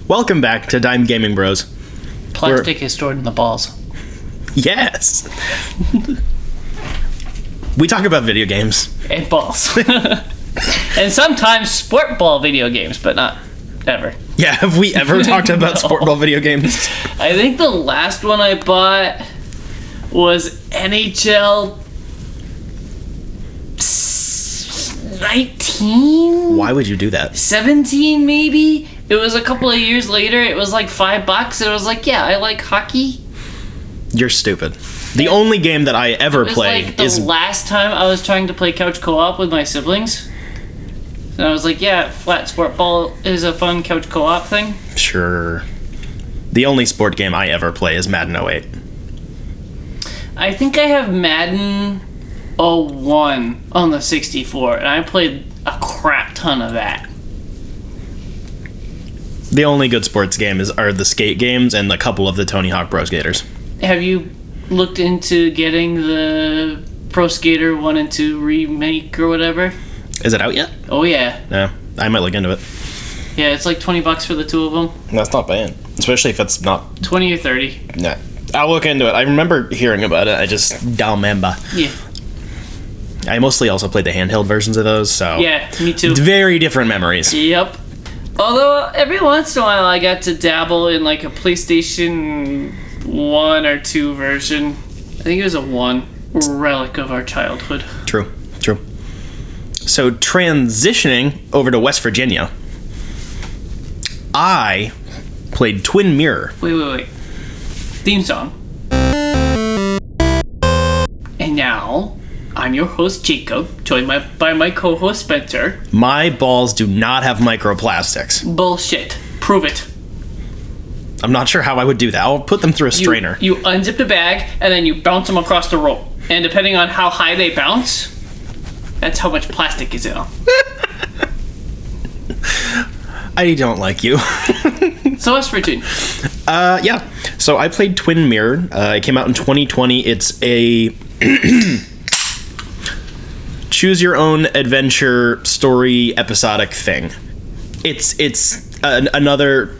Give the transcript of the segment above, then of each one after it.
Welcome back to Dime Gaming Bros. Plastic is stored in the balls. Yes. We talk about video games. And balls. And sometimes sport ball video games, but not ever. Yeah, have we ever talked about sport ball video games? I think the last one I bought was NHL 19? Why would you do that? 17 maybe? It was a couple of years later. It was like $5 and I was like, yeah, I like hockey. You're stupid. The only game that I ever play like the last time I was trying to play couch co-op with my siblings. And I was like, yeah, flat sport ball is a fun couch co-op thing. Sure. The only sport game I ever play is Madden 08. I think I have Madden 01 on the 64, and I played a crap ton of that. The only good sports games are the skate games and a couple of the Tony Hawk Pro Skaters. Have you looked into getting the Pro Skater 1 and 2 remake or whatever? Is it out yet? Oh, yeah. Yeah, I might look into it. Yeah, it's like $20 for the two of them. That's not bad. Especially if it's not... 20 or 30. Nah. I'll look into it. I remember hearing about it. I just don't remember. Yeah. I mostly also played the handheld versions of those, so... Yeah, me too. Very different memories. Yep. Although, every once in a while, I got to dabble in, like, a PlayStation 1 or 2 version. I think it was a 1. Relic of our childhood. True. So, transitioning over to West Virginia, I played Twin Mirror. Wait. Theme song. And now, I'm your host, Jacob, joined by my co-host, Spencer. My balls do not have microplastics. Bullshit. Prove it. I'm not sure how I would do that. I'll put them through a strainer. You unzip the bag, and then you bounce them across the rope. And depending on how high they bounce, that's how much plastic is in them. I don't like you. So West Virginia. Yeah. So I played Twin Mirror. It came out in 2020. It's a choose your own adventure story episodic thing. It's another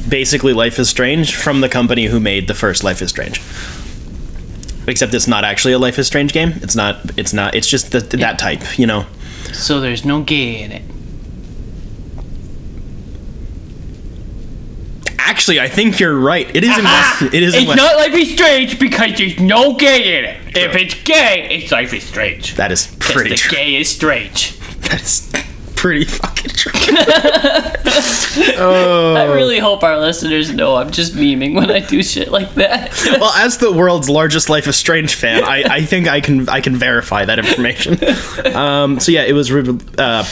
basically Life is Strange from the company who made the first Life is Strange. Except it's not actually a Life is Strange game. It's just that type, you know. So there's no gay in it. Actually, I think you're right. It is in West. It is. It's not Life is Strange because there's no gay in it. True. If it's gay, it's Life is Strange. That is pretty true. The gay is strange. That is pretty fucking true. I really hope our listeners know I'm just memeing when I do shit like that. Well, as the world's largest Life is Strange fan, I think I can verify that information. So yeah, it was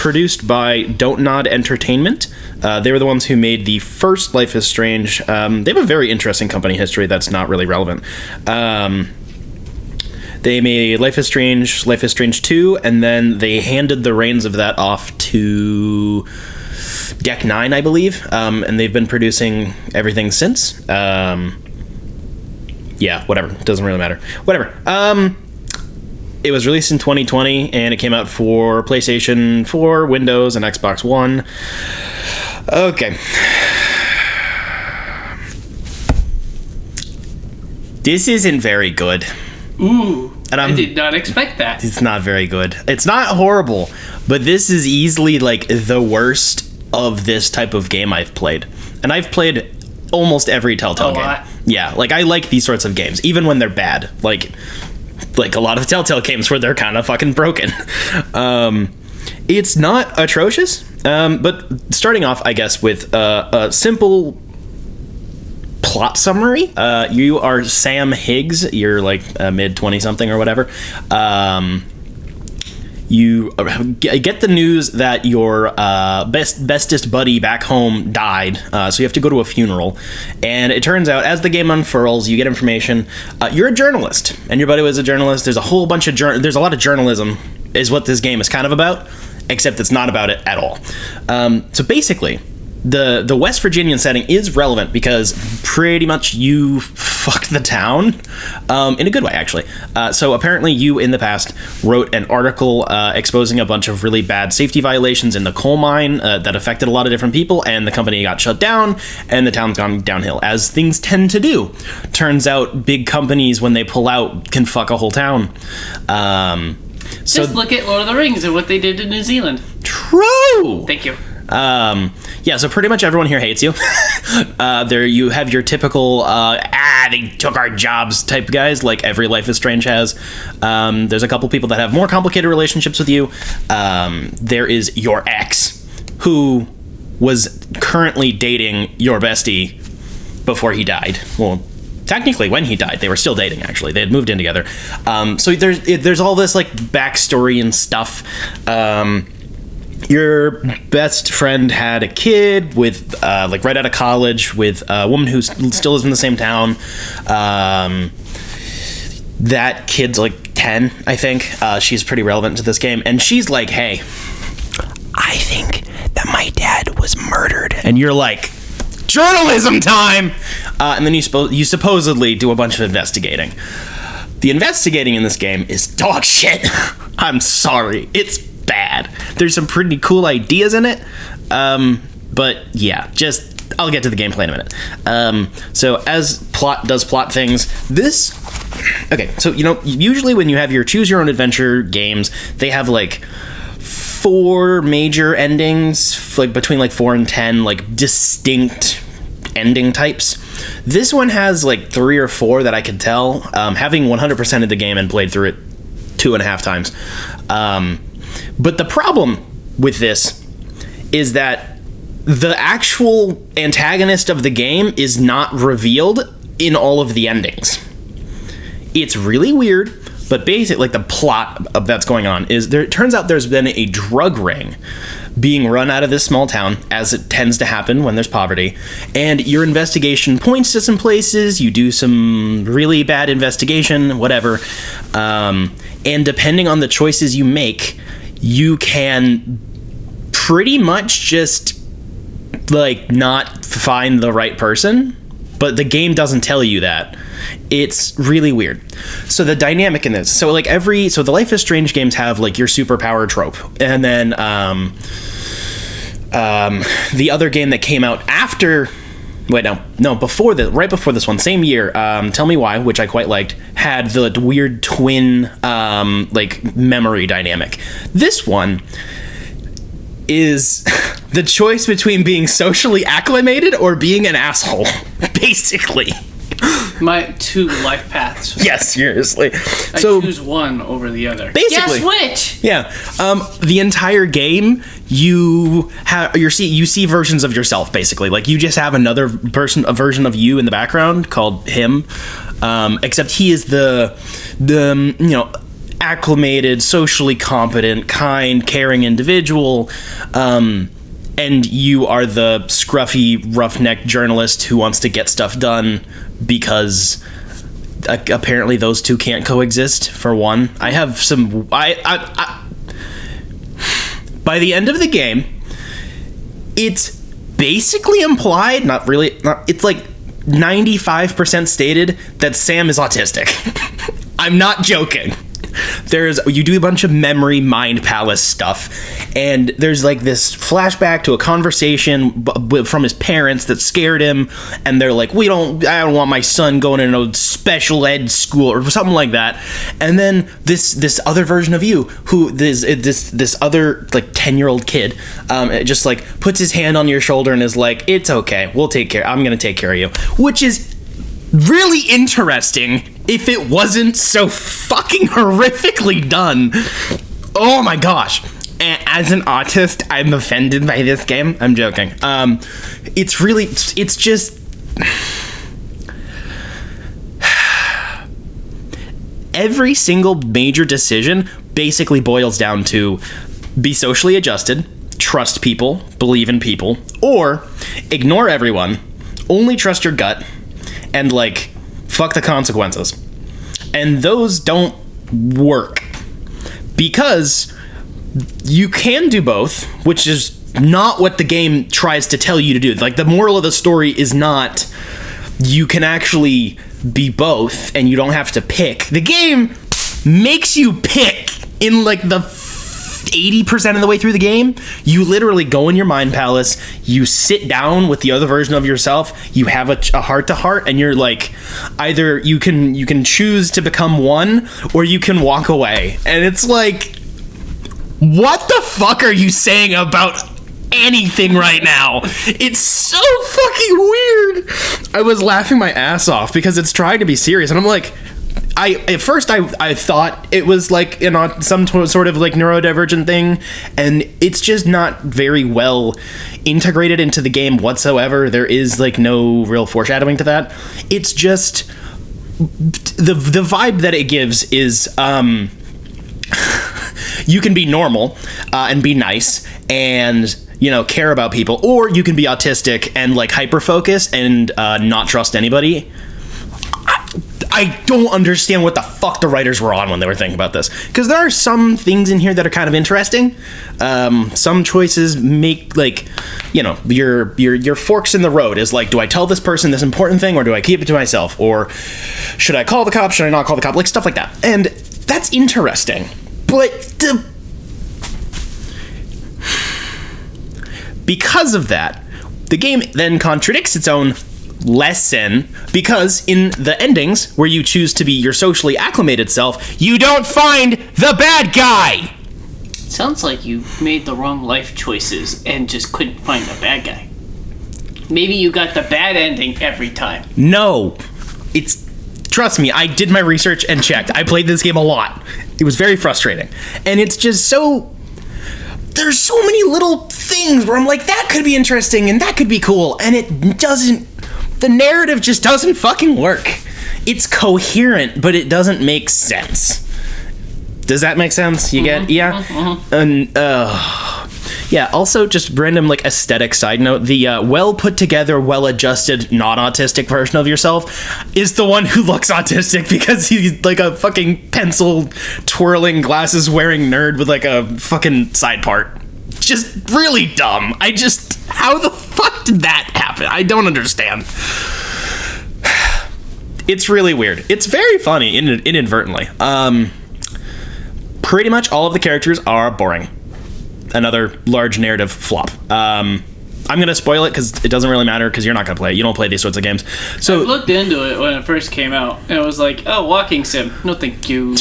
produced by Don't Nod Entertainment. They were the ones who made the first Life is Strange. They have a very interesting company history that's not really relevant. They made Life is Strange 2, and then they handed the reins of that off to Deck 9, I believe, and they've been producing everything since. Yeah, whatever. Doesn't really matter. Whatever. It was released in 2020, and it came out for PlayStation 4, Windows, and Xbox One. Okay. This isn't very good. Ooh, and I did not expect that. It's not very good. It's not horrible, but this is easily like the worst of this type of game I've played. And I've played almost every Telltale game. Lot. Yeah, like I like these sorts of games, even when they're bad. Like a lot of Telltale games where they're kind of fucking broken. It's not atrocious, but starting off, I guess, with a simple plot summary. You are Sam Higgs. You're like mid-20-something or whatever. You get the news that your bestest buddy back home died, so you have to go to a funeral. And it turns out, as the game unfurls, you get information. You're a journalist, and your buddy was a journalist. There's a whole bunch of there's a lot of journalism, is what this game is kind of about, except it's not about it at all. So basically, the West Virginian setting is relevant because pretty much you fuck the town, in a good way, actually. So apparently you, in the past, wrote an article exposing a bunch of really bad safety violations in the coal mine that affected a lot of different people, and the company got shut down, and the town's gone downhill, as things tend to do. Turns out big companies, when they pull out, can fuck a whole town. Just look at Lord of the Rings and what they did to New Zealand. True! Thank you. Yeah, so pretty much everyone here hates you. There you have your typical, they took our jobs type guys, like every Life is Strange has. There's a couple people that have more complicated relationships with you. There is your ex, who was currently dating your bestie before he died. Well, technically, when he died, they were still dating, actually. They had moved in together. So there's all this, like, backstory and stuff. Your best friend had a kid with, like, right out of college with a woman who still lives in the same town. That kid's, like, 10, I think. She's pretty relevant to this game. And she's like, hey, I think that my dad was murdered. And you're like, journalism time! And then you supposedly do a bunch of investigating. The investigating in this game is dog shit. I'm sorry. It's bad. There's some pretty cool ideas in it. But yeah, I'll get to the gameplay in a minute. So as plot does plot things, okay, so, usually when you have your choose your own adventure games, they have like 4 major endings, like between like 4 and 10, like distinct ending types. This one has like 3 or 4 that I could tell, having 100% of the game and played through it 2.5 times. But the problem with this is that the actual antagonist of the game is not revealed in all of the endings. It's really weird, but basically, like, the plot of that's going on is it turns out there's been a drug ring being run out of this small town, as it tends to happen when there's poverty, and your investigation points to some places, you do some really bad investigation, whatever, and depending on the choices you make, you can pretty much just, like, not find the right person, but the game doesn't tell you that. It's really weird. So the dynamic in this, so the Life is Strange games have, like, your superpower trope, and then the other game that came out after, right before this one, same year, Tell Me Why, which I quite liked, had the weird twin like memory dynamic. This one is the choice between being socially acclimated or being an asshole, basically. My 2 life paths. Yes, seriously. I choose one over the other. Basically. Guess which? Yeah. The entire game, you see versions of yourself, basically. Like, you just have a version of you in the background called him. Except he is the acclimated, socially competent, kind, caring individual. And you are the scruffy, roughneck journalist who wants to get stuff done because apparently those two can't coexist, for one. I have some... by the end of the game, it's basically implied, not really, it's like 95% stated that Sam is autistic. I'm not joking. You do a bunch of memory mind palace stuff, and there's like this flashback to a conversation from his parents that scared him, and they're like, I don't want my son going to no special ed school or something like that. And then this other version of you, who this other like 10-year-old kid, just like puts his hand on your shoulder and is like, it's okay, I'm gonna take care of you, which is really interesting if it wasn't so fucking horrifically done. Oh my gosh. And as an autist, I'm offended by this game. I'm joking. It's just... Every single major decision basically boils down to be socially adjusted, trust people, believe in people, or ignore everyone, only trust your gut, and, like, fuck the consequences. And those don't work. Because you can do both, which is not what the game tries to tell you to do. Like, the moral of the story is not you can actually be both and you don't have to pick. The game makes you pick in like the 80% of the way through the game. You literally go in your mind palace, you sit down with the other version of yourself, you have a heart-to-heart, and you're like, either you can choose to become one or you can walk away. And it's like, what the fuck are you saying about anything right now? It's so fucking weird. I was laughing my ass off because it's trying to be serious, and I'm like, at first I thought it was like some sort of like neurodivergent thing, and it's just not very well integrated into the game whatsoever. There is like no real foreshadowing to that. It's just the vibe that it gives is you can be normal and be nice and, you know, care about people, or you can be autistic and like hyper focus and not trust anybody. I don't understand what the fuck the writers were on when they were thinking about this, because there are some things in here that are kind of interesting. Some choices make, like, you know, your forks in the road is like, do I tell this person this important thing or do I keep it to myself, or should I call the cop, should I not call the cop, like stuff like that. And that's interesting, but because of that, the game then contradicts its own lesson, because in the endings where you choose to be your socially acclimated self, you don't find the bad guy. Sounds like you made the wrong life choices and just couldn't find the bad guy. Maybe you got the bad ending every time. No, trust me, I did my research and checked. I played this game a lot. It was very frustrating, and it's just there's so many little things where I'm like, that could be interesting and that could be cool, and it doesn't. The narrative just doesn't fucking work. It's coherent, but it doesn't make sense. Does that make sense? You get? Yeah? And, yeah, also, just random, like, aesthetic side note, the well-put-together, well-adjusted, not-autistic version of yourself is the one who looks autistic because he's, like, a fucking pencil-twirling, glasses-wearing nerd with, like, a fucking side part. Just really dumb. How the fuck did that happen? I don't understand. It's really weird. It's very funny inadvertently. Pretty much all of the characters are boring. Another large narrative flop. I'm going to spoil it because it doesn't really matter because you're not going to play it. You don't play these sorts of games. So I looked into it when it first came out, and it was like, oh, walking sim. No, thank you.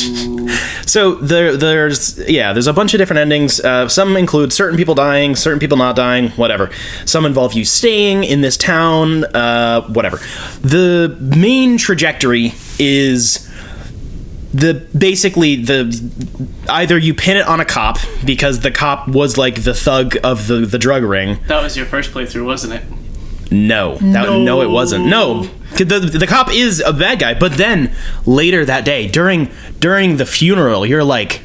So there's a bunch of different endings. Some include certain people dying, certain people not dying, whatever. Some involve you staying in this town, whatever. The main trajectory is either you pin it on a cop because the cop was like the thug of the drug ring. That was your first playthrough, wasn't it? No, it wasn't. No, the cop is a bad guy. But then later that day, during the funeral, you're like,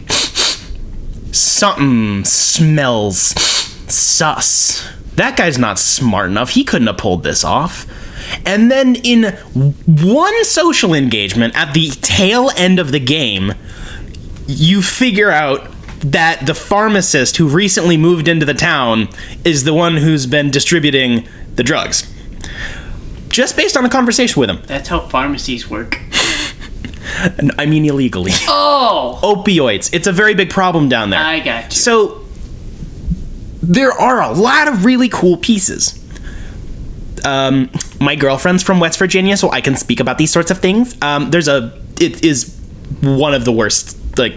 something smells sus. That guy's not smart enough. He couldn't have pulled this off. And then in one social engagement at the tail end of the game, you figure out that the pharmacist who recently moved into the town is the one who's been distributing the drugs. Just based on a conversation with him. That's how pharmacies work. I mean illegally. Oh! Opioids. It's a very big problem down there. I got you. So, there are a lot of really cool pieces. My girlfriend's from West Virginia, so I can speak about these sorts of things. It is one of the worst, like,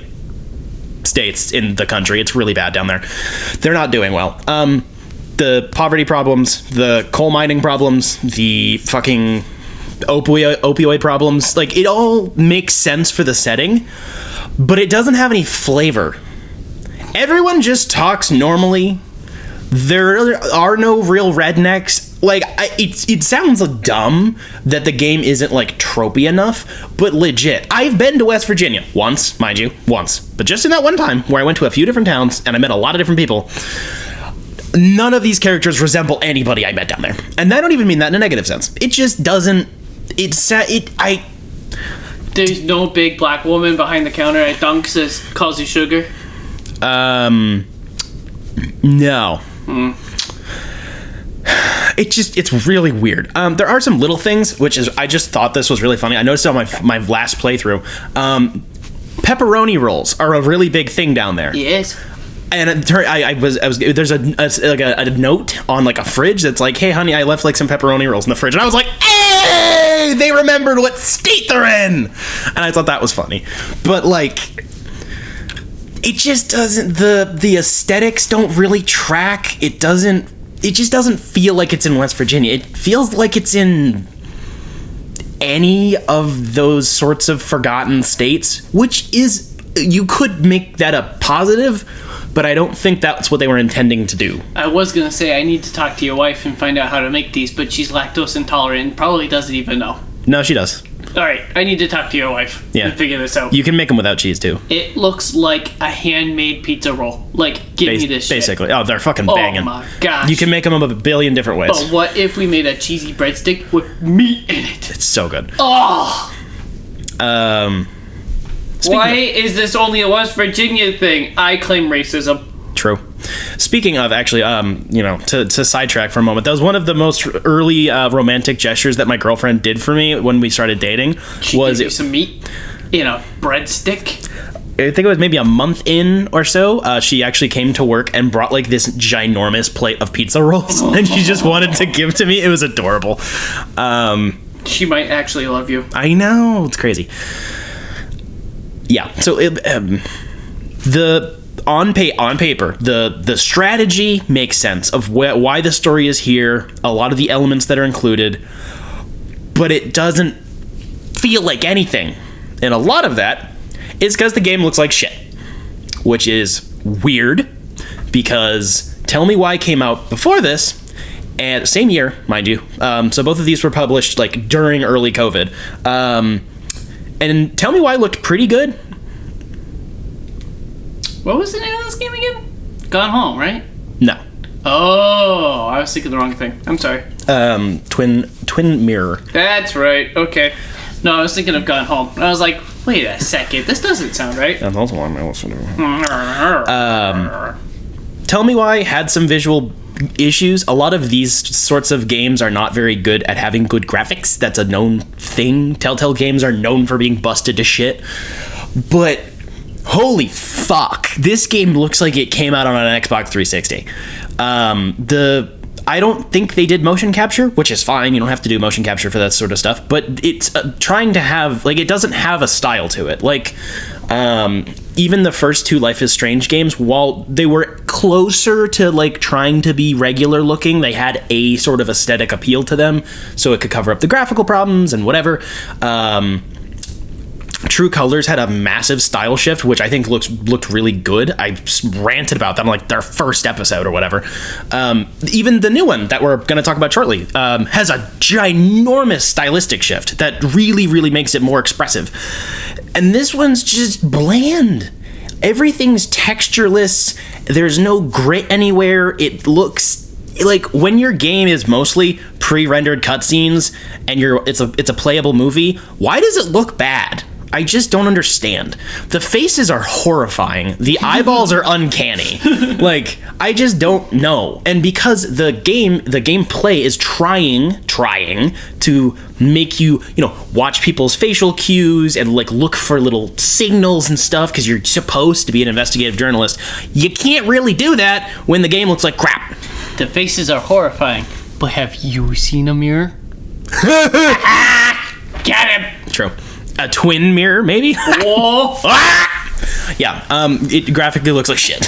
states in the country. It's really bad down there. They're not doing well. The poverty problems, the coal mining problems, the fucking opioid problems, like, it all makes sense for the setting, but it doesn't have any flavor. Everyone just talks normally. There are no real rednecks. Like, it sounds dumb that the game isn't, like, tropey enough, but legit. I've been to West Virginia. Once, mind you. Once. But just in that one time where I went to a few different towns and I met a lot of different people, none of these characters resemble anybody I met down there. And I don't even mean that in a negative sense. It just doesn't... There's no big black woman behind the counter at Dunks that calls you sugar? No. It's really weird. There are some little things, which is, I just thought this was really funny. I noticed it on my last playthrough. Pepperoni rolls are a really big thing down there. Yes. And there's a note on like a fridge that's like, hey honey, I left like some pepperoni rolls in the fridge, and I was like, hey, they remembered what state they're in, and I thought that was funny. But like, it just doesn't, the aesthetics don't really track. It just doesn't feel like it's in West Virginia. It feels like it's in any of those sorts of forgotten states, which is, you could make that a positive, but I don't think that's what they were intending to do. I was going to say, I need to talk to your wife and find out how to make these, but she's lactose intolerant and probably doesn't even know. No, she does. All right, I need to talk to your wife and figure this out. You can make them without cheese, too. It looks like a handmade pizza roll. Like, give me this shit. Basically. Oh, they're fucking banging. Oh, my gosh. You can make them a billion different ways. But what if we made a cheesy breadstick with meat in it? It's so good. Oh! Why is this only a West Virginia thing? I claim racism. True. Speaking of, actually, to sidetrack for a moment, that was one of the most early romantic gestures that my girlfriend did for me when we started dating. She gave you some meat in a breadstick? I think it was maybe a month in or so. She actually came to work and brought like this ginormous plate of pizza rolls, and she just wanted to give to me. It was adorable. She might actually love you. I know, it's crazy. Yeah. So on paper, the strategy makes sense of why the story is here, a lot of the elements that are included, but it doesn't feel like anything. And a lot of that is because the game looks like shit, which is weird, because Tell Me Why came out before this, and same year, mind you. So both of these were published like during early COVID. And Tell Me Why looked pretty good. What was the name of this game again? Gone Home, right? No. Oh, I was thinking the wrong thing. I'm sorry. Twin Mirror. That's right. Okay. No, I was thinking of Gone Home. And I was like, wait a second. This doesn't sound right. That's also one I listened to. Tell Me Why had some visual issues. A lot of these sorts of games are not very good at having good graphics. That's a known thing. Telltale games are known for being busted to shit. But holy fuck, this game looks like it came out on an Xbox 360. I don't think they did motion capture, which is fine. You don't have to do motion capture for that sort of stuff. But it's trying to have, like, it doesn't have a style to it. Like, even the first two Life is Strange games, while they were closer to, like, trying to be regular looking, they had a sort of aesthetic appeal to them, so it could cover up the graphical problems and whatever. True Colors had a massive style shift, which I think looked really good. I ranted about that on like their first episode or whatever. Even the new one that we're going to talk about shortly has a ginormous stylistic shift that really, really makes it more expressive. And this one's just bland. Everything's textureless. There's no grit anywhere. It looks like, when your game is mostly pre-rendered cutscenes and it's a playable movie, why does it look bad? I just don't understand. The faces are horrifying. The eyeballs are uncanny. Like, I just don't know. And because the gameplay is trying to make you, watch people's facial cues and like look for little signals and stuff, because you're supposed to be an investigative journalist. You can't really do that when the game looks like crap. The faces are horrifying, but have you seen a mirror? Get him! True. A twin mirror, maybe? Whoa! Yeah, it graphically looks like shit.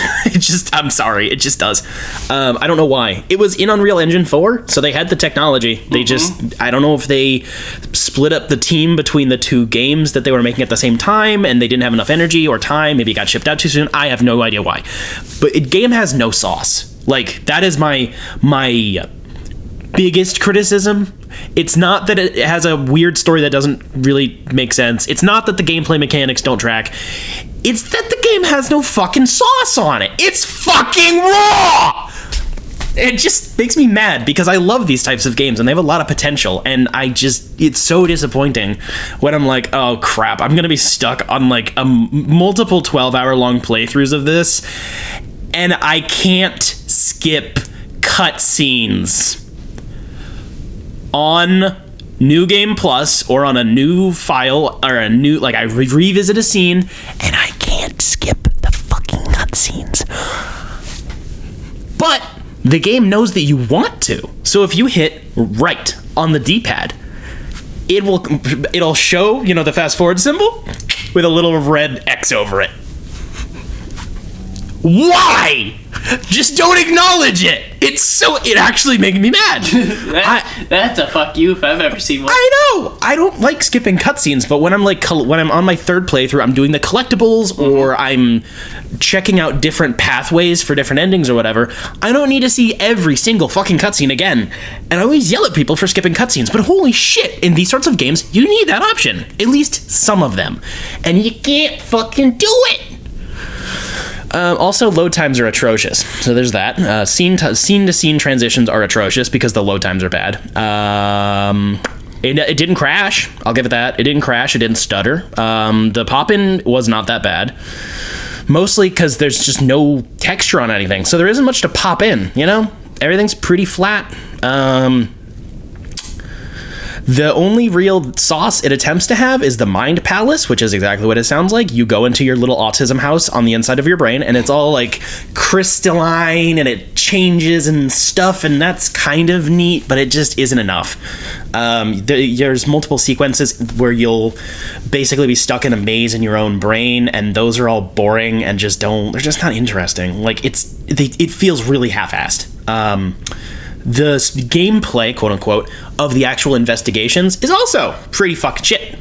I'm sorry, it just does. I don't know why. It was in Unreal Engine 4, so they had the technology. They I don't know if they split up the team between the two games that they were making at the same time, and they didn't have enough energy or time. Maybe it got shipped out too soon. I have no idea why. But game has no sauce. Like, that is my biggest criticism. It's not that it has a weird story that doesn't really make sense. It's not that the gameplay mechanics don't track. It's that the game has no fucking sauce on it. It's fucking raw! It just makes me mad, because I love these types of games and they have a lot of potential, and it's so disappointing when I'm like, oh crap, I'm gonna be stuck on like a multiple 12-hour long playthroughs of this, and I can't skip cutscenes on New Game Plus or on a new file or a new, like, I revisit a scene and I can't skip the fucking cutscenes. But the game knows that you want to. So if you hit right on the D-pad, it'll show, you know, the fast forward symbol with a little red X over it. Why? Just don't acknowledge it. It actually makes me mad. That's a fuck you if I've ever seen one. I know. I don't like skipping cutscenes, but when I'm on my third playthrough, I'm doing the collectibles or I'm checking out different pathways for different endings or whatever, I don't need to see every single fucking cutscene again. And I always yell at people for skipping cutscenes, but holy shit, in these sorts of games, you need that option. At least some of them. And you can't fucking do it. Also, load times are atrocious. So there's that. Scene to scene transitions are atrocious because the load times are bad. It didn't crash. I'll give it that. It didn't crash. It didn't stutter. The pop-in was not that bad. Mostly because there's just no texture on anything. So there isn't much to pop in, you know? Everything's pretty flat. The only real sauce it attempts to have is the Mind Palace, which is exactly what it sounds like. You go into your little autism house on the inside of your brain, and it's all like crystalline, and it changes and stuff, and that's kind of neat, but it just isn't enough. There's multiple sequences where you'll basically be stuck in a maze in your own brain, and those are all boring and they're just not interesting. Like, it feels really half-assed. The gameplay, quote unquote, of the actual investigations is also pretty fucking shit.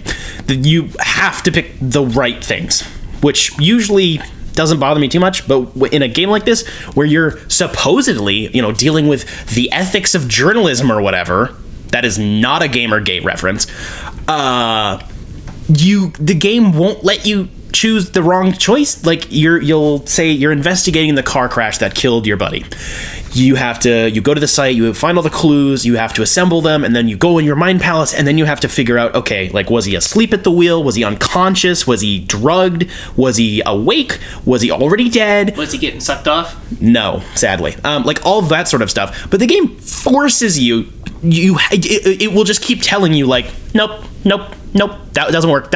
You have to pick the right things, which usually doesn't bother me too much, but in a game like this, where you're supposedly, you know, dealing with the ethics of journalism or whatever, that is not a Gamergate reference, the game won't let you choose the wrong choice. Like, you'll say you're investigating the car crash that killed your buddy. You go to the site, you find all the clues, you have to assemble them, and then you go in your mind palace, and then you have to figure out, okay, like, was he asleep at the wheel? Was he unconscious? Was he drugged? Was he awake? Was he already dead? Was he getting sucked off? No, sadly. Like, all that sort of stuff. But the game forces you, it will just keep telling you, like, nope, that doesn't work.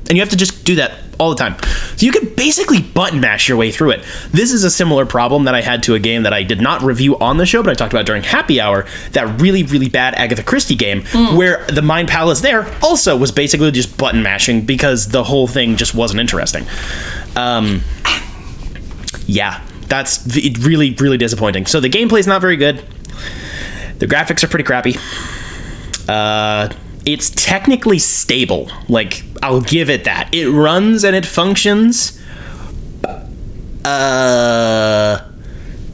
And you have to just do that all the time. So you can basically button mash your way through it. This is a similar problem that I had to a game that I did not review on the show, but I talked about during Happy Hour, that really, really bad Agatha Christie game, where the Mind Palace there also was basically just button mashing because the whole thing just wasn't interesting. Yeah, that's really, really disappointing. So the gameplay's not very good. The graphics are pretty crappy. It's technically stable. Like, I'll give it that. It runs and it functions.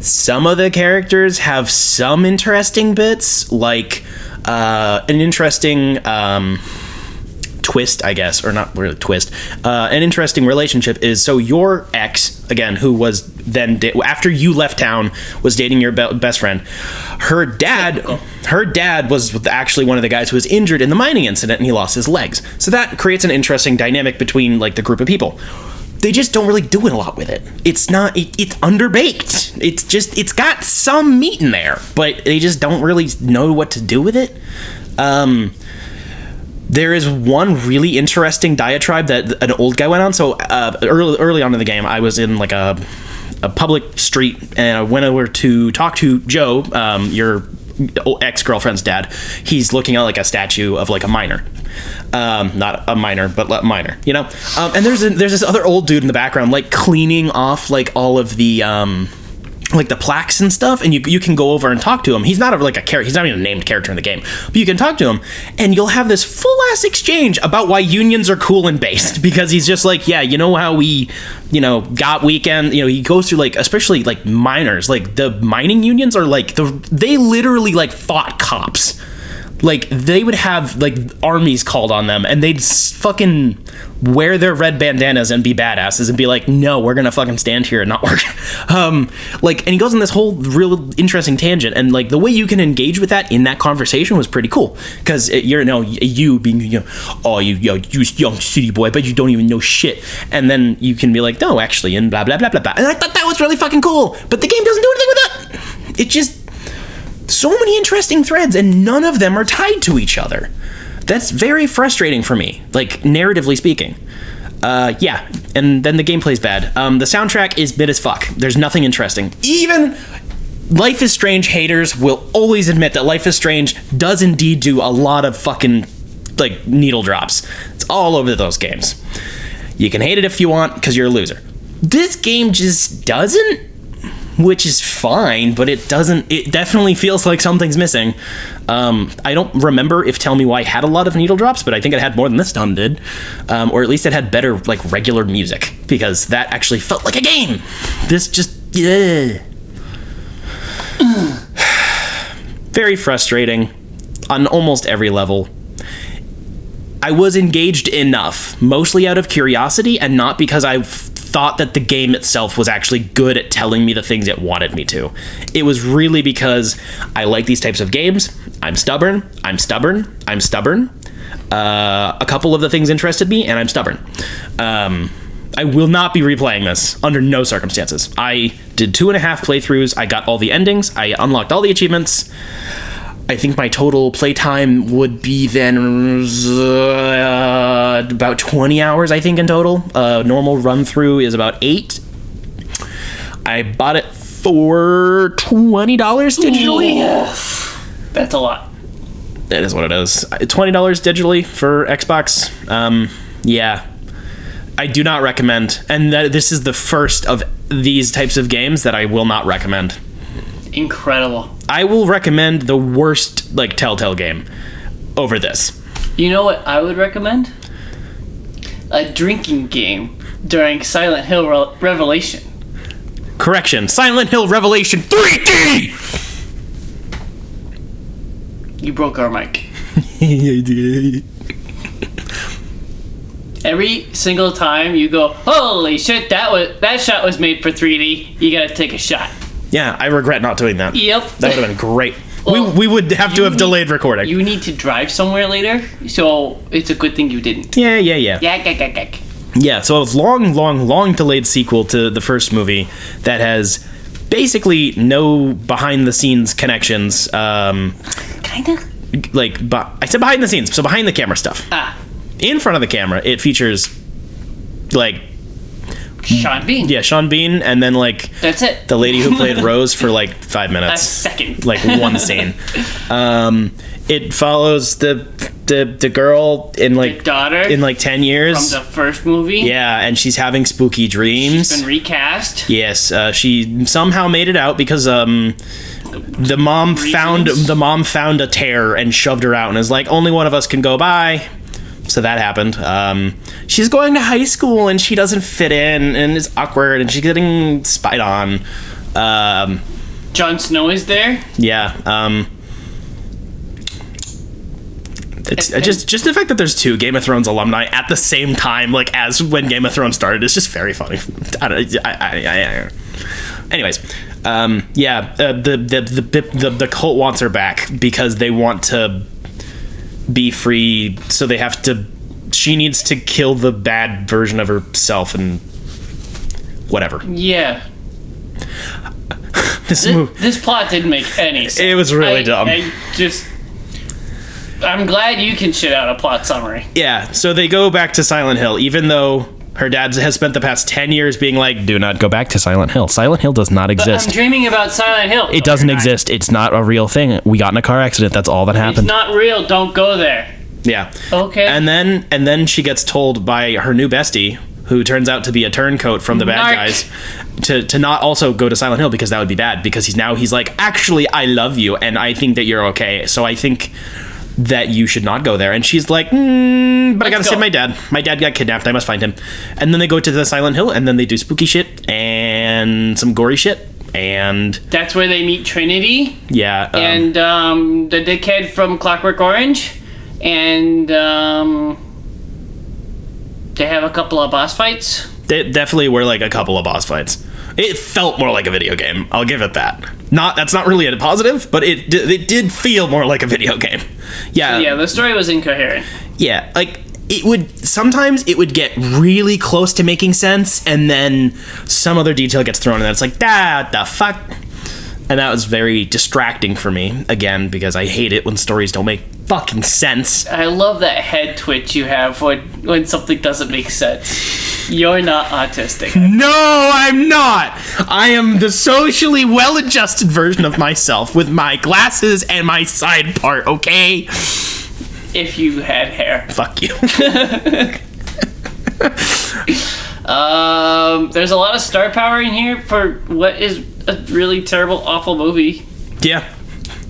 Some of the characters have some interesting bits, like an interesting twist, I guess, or not really twist. An interesting relationship is, so your ex, again, who was then after you left town, was dating your best friend. Her dad was actually one of the guys who was injured in the mining incident, and he lost his legs. So that creates an interesting dynamic between, like, the group of people. They just don't really do it a lot with it. It's underbaked. It's got some meat in there, but they just don't really know what to do with it. There is one really interesting diatribe that an old guy went on. So early on in the game, I was in like a public street, and I went over to talk to Joe, your ex-girlfriend's dad. He's looking at like a statue of like a miner. Not a miner, but a miner, you know? And there's this other old dude in the background, like cleaning off like all of the like the plaques and stuff, and you can go over and talk to him. He's not like a character. He's not even a named character in the game, but you can talk to him, and you'll have this full ass exchange about why unions are cool and based, because he's just like, yeah, you know how we, you know, got weekend. You know, he goes through like, especially like miners, like the mining unions are like they literally like fought cops. Like, they would have, like, armies called on them, and they'd fucking wear their red bandanas and be badasses and be like, no, we're gonna fucking stand here and not work. Like, and he goes on this whole real interesting tangent, and, like, the way you can engage with that in that conversation was pretty cool. Because, you being, oh, you young city boy, but you don't even know shit. And then you can be like, no, actually, and blah, blah, blah, blah, blah. And I thought that was really fucking cool. But the game doesn't do anything with that. It just... so many interesting threads, and none of them are tied to each other. That's very frustrating for me, like, narratively speaking. Yeah, and then the gameplay's bad. The soundtrack is mid as fuck. There's nothing interesting. Even Life is Strange haters will always admit that Life is Strange does indeed do a lot of fucking, like, needle drops. It's all over those games. You can hate it if you want, because you're a loser. This game just doesn't, which is fine, but it definitely feels like something's missing. I don't remember if Tell Me Why had a lot of needle drops, but I think it had more than this one did. Or at least it had better, like, regular music, because that actually felt like a game. This just... very frustrating on almost every level. I was engaged enough, mostly out of curiosity, and not because I thought that the game itself was actually good at telling me the things it wanted me to. It was really because I like these types of games. I'm stubborn. A couple of the things interested me, and I'm stubborn. I will not be replaying this under no circumstances. I did 2.5 playthroughs. I got all the endings. I unlocked all the achievements. I think my total playtime would be then about 20 hours, I think, in total. Normal run-through is about 8. I bought it for $20 digitally. Ooh, that's a lot. That is what it is. $20 digitally for Xbox. Yeah. I do not recommend. And this is the first of these types of games that I will not recommend. Incredible. I will recommend the worst, like, Telltale game over this. You know what I would recommend? A drinking game during Silent Hill Revelation. Correction. Silent Hill Revelation 3D! You broke our mic. I did. Every single time you go, holy shit, that shot was made for 3D, you gotta take a shot. Yeah, I regret not doing that. Yep. That would have been great. Well, we would have to have delayed recording. You need to drive somewhere later, so it's a good thing you didn't. Yeah. Yeah, so a long delayed sequel to the first movie that has basically no behind-the-scenes connections. Kinda? Like, I said behind the scenes, so behind the camera stuff. In front of the camera, it features, like... Sean Bean. Yeah, Sean Bean, and then, like... That's it. The lady who played Rose for, like, 5 minutes. A second. Like, one scene. It follows the girl in, like... The daughter. In, like, 10 years. From the first movie. Yeah, and she's having spooky dreams. She's been recast. Yes, she somehow made it out because, the mom found a tear and shoved her out and is like, only one of us can go by. So that happened. She's going to high school and she doesn't fit in and it's awkward and she's getting spied on. Jon Snow is there. Yeah. It's just the fact that there's 2 Game of Thrones alumni at the same time, like, as when Game of Thrones started, is just very funny. Anyways, the cult wants her back because they want to be free, so they have to... She needs to kill the bad version of herself and whatever. Yeah. This plot didn't make any sense. It was really dumb. I'm glad you can shit out a plot summary. Yeah, so they go back to Silent Hill, even though her dad has spent the past 10 years being like, do not go back to Silent Hill. Silent Hill does not exist. But I'm dreaming about Silent Hill. It doesn't exist. It's not a real thing. We got in a car accident. That's all that happened. It's not real. Don't go there. Yeah. Okay. And then she gets told by her new bestie, who turns out to be a turncoat from the bad guys, to not also go to Silent Hill because that would be bad, because he's like, actually, I love you and I think that you're okay. So I think that you should not go there. And she's like, but I gotta save my dad. My dad got kidnapped. I must find him. And then they go to the Silent Hill and then they do spooky shit and some gory shit. and that's where they meet Trinity. Yeah, And the dickhead from Clockwork Orange, and they have a couple of boss fights. They definitely were like a couple of boss fights. It felt more like a video game. I'll give it that. That's not really a positive, but it did feel more like a video game. Yeah. So yeah, the story was incoherent. Yeah, like sometimes it would get really close to making sense, and then some other detail gets thrown in that it's like, what the fuck? And that was very distracting for me, again, because I hate it when stories don't make fucking sense. I love that head twitch you have when something doesn't make sense. You're not autistic. No, I'm not! I am the socially well-adjusted version of myself with my glasses and my side part, okay? If you had hair. Fuck you. There's a lot of star power in here for what is a really terrible, awful movie. Yeah.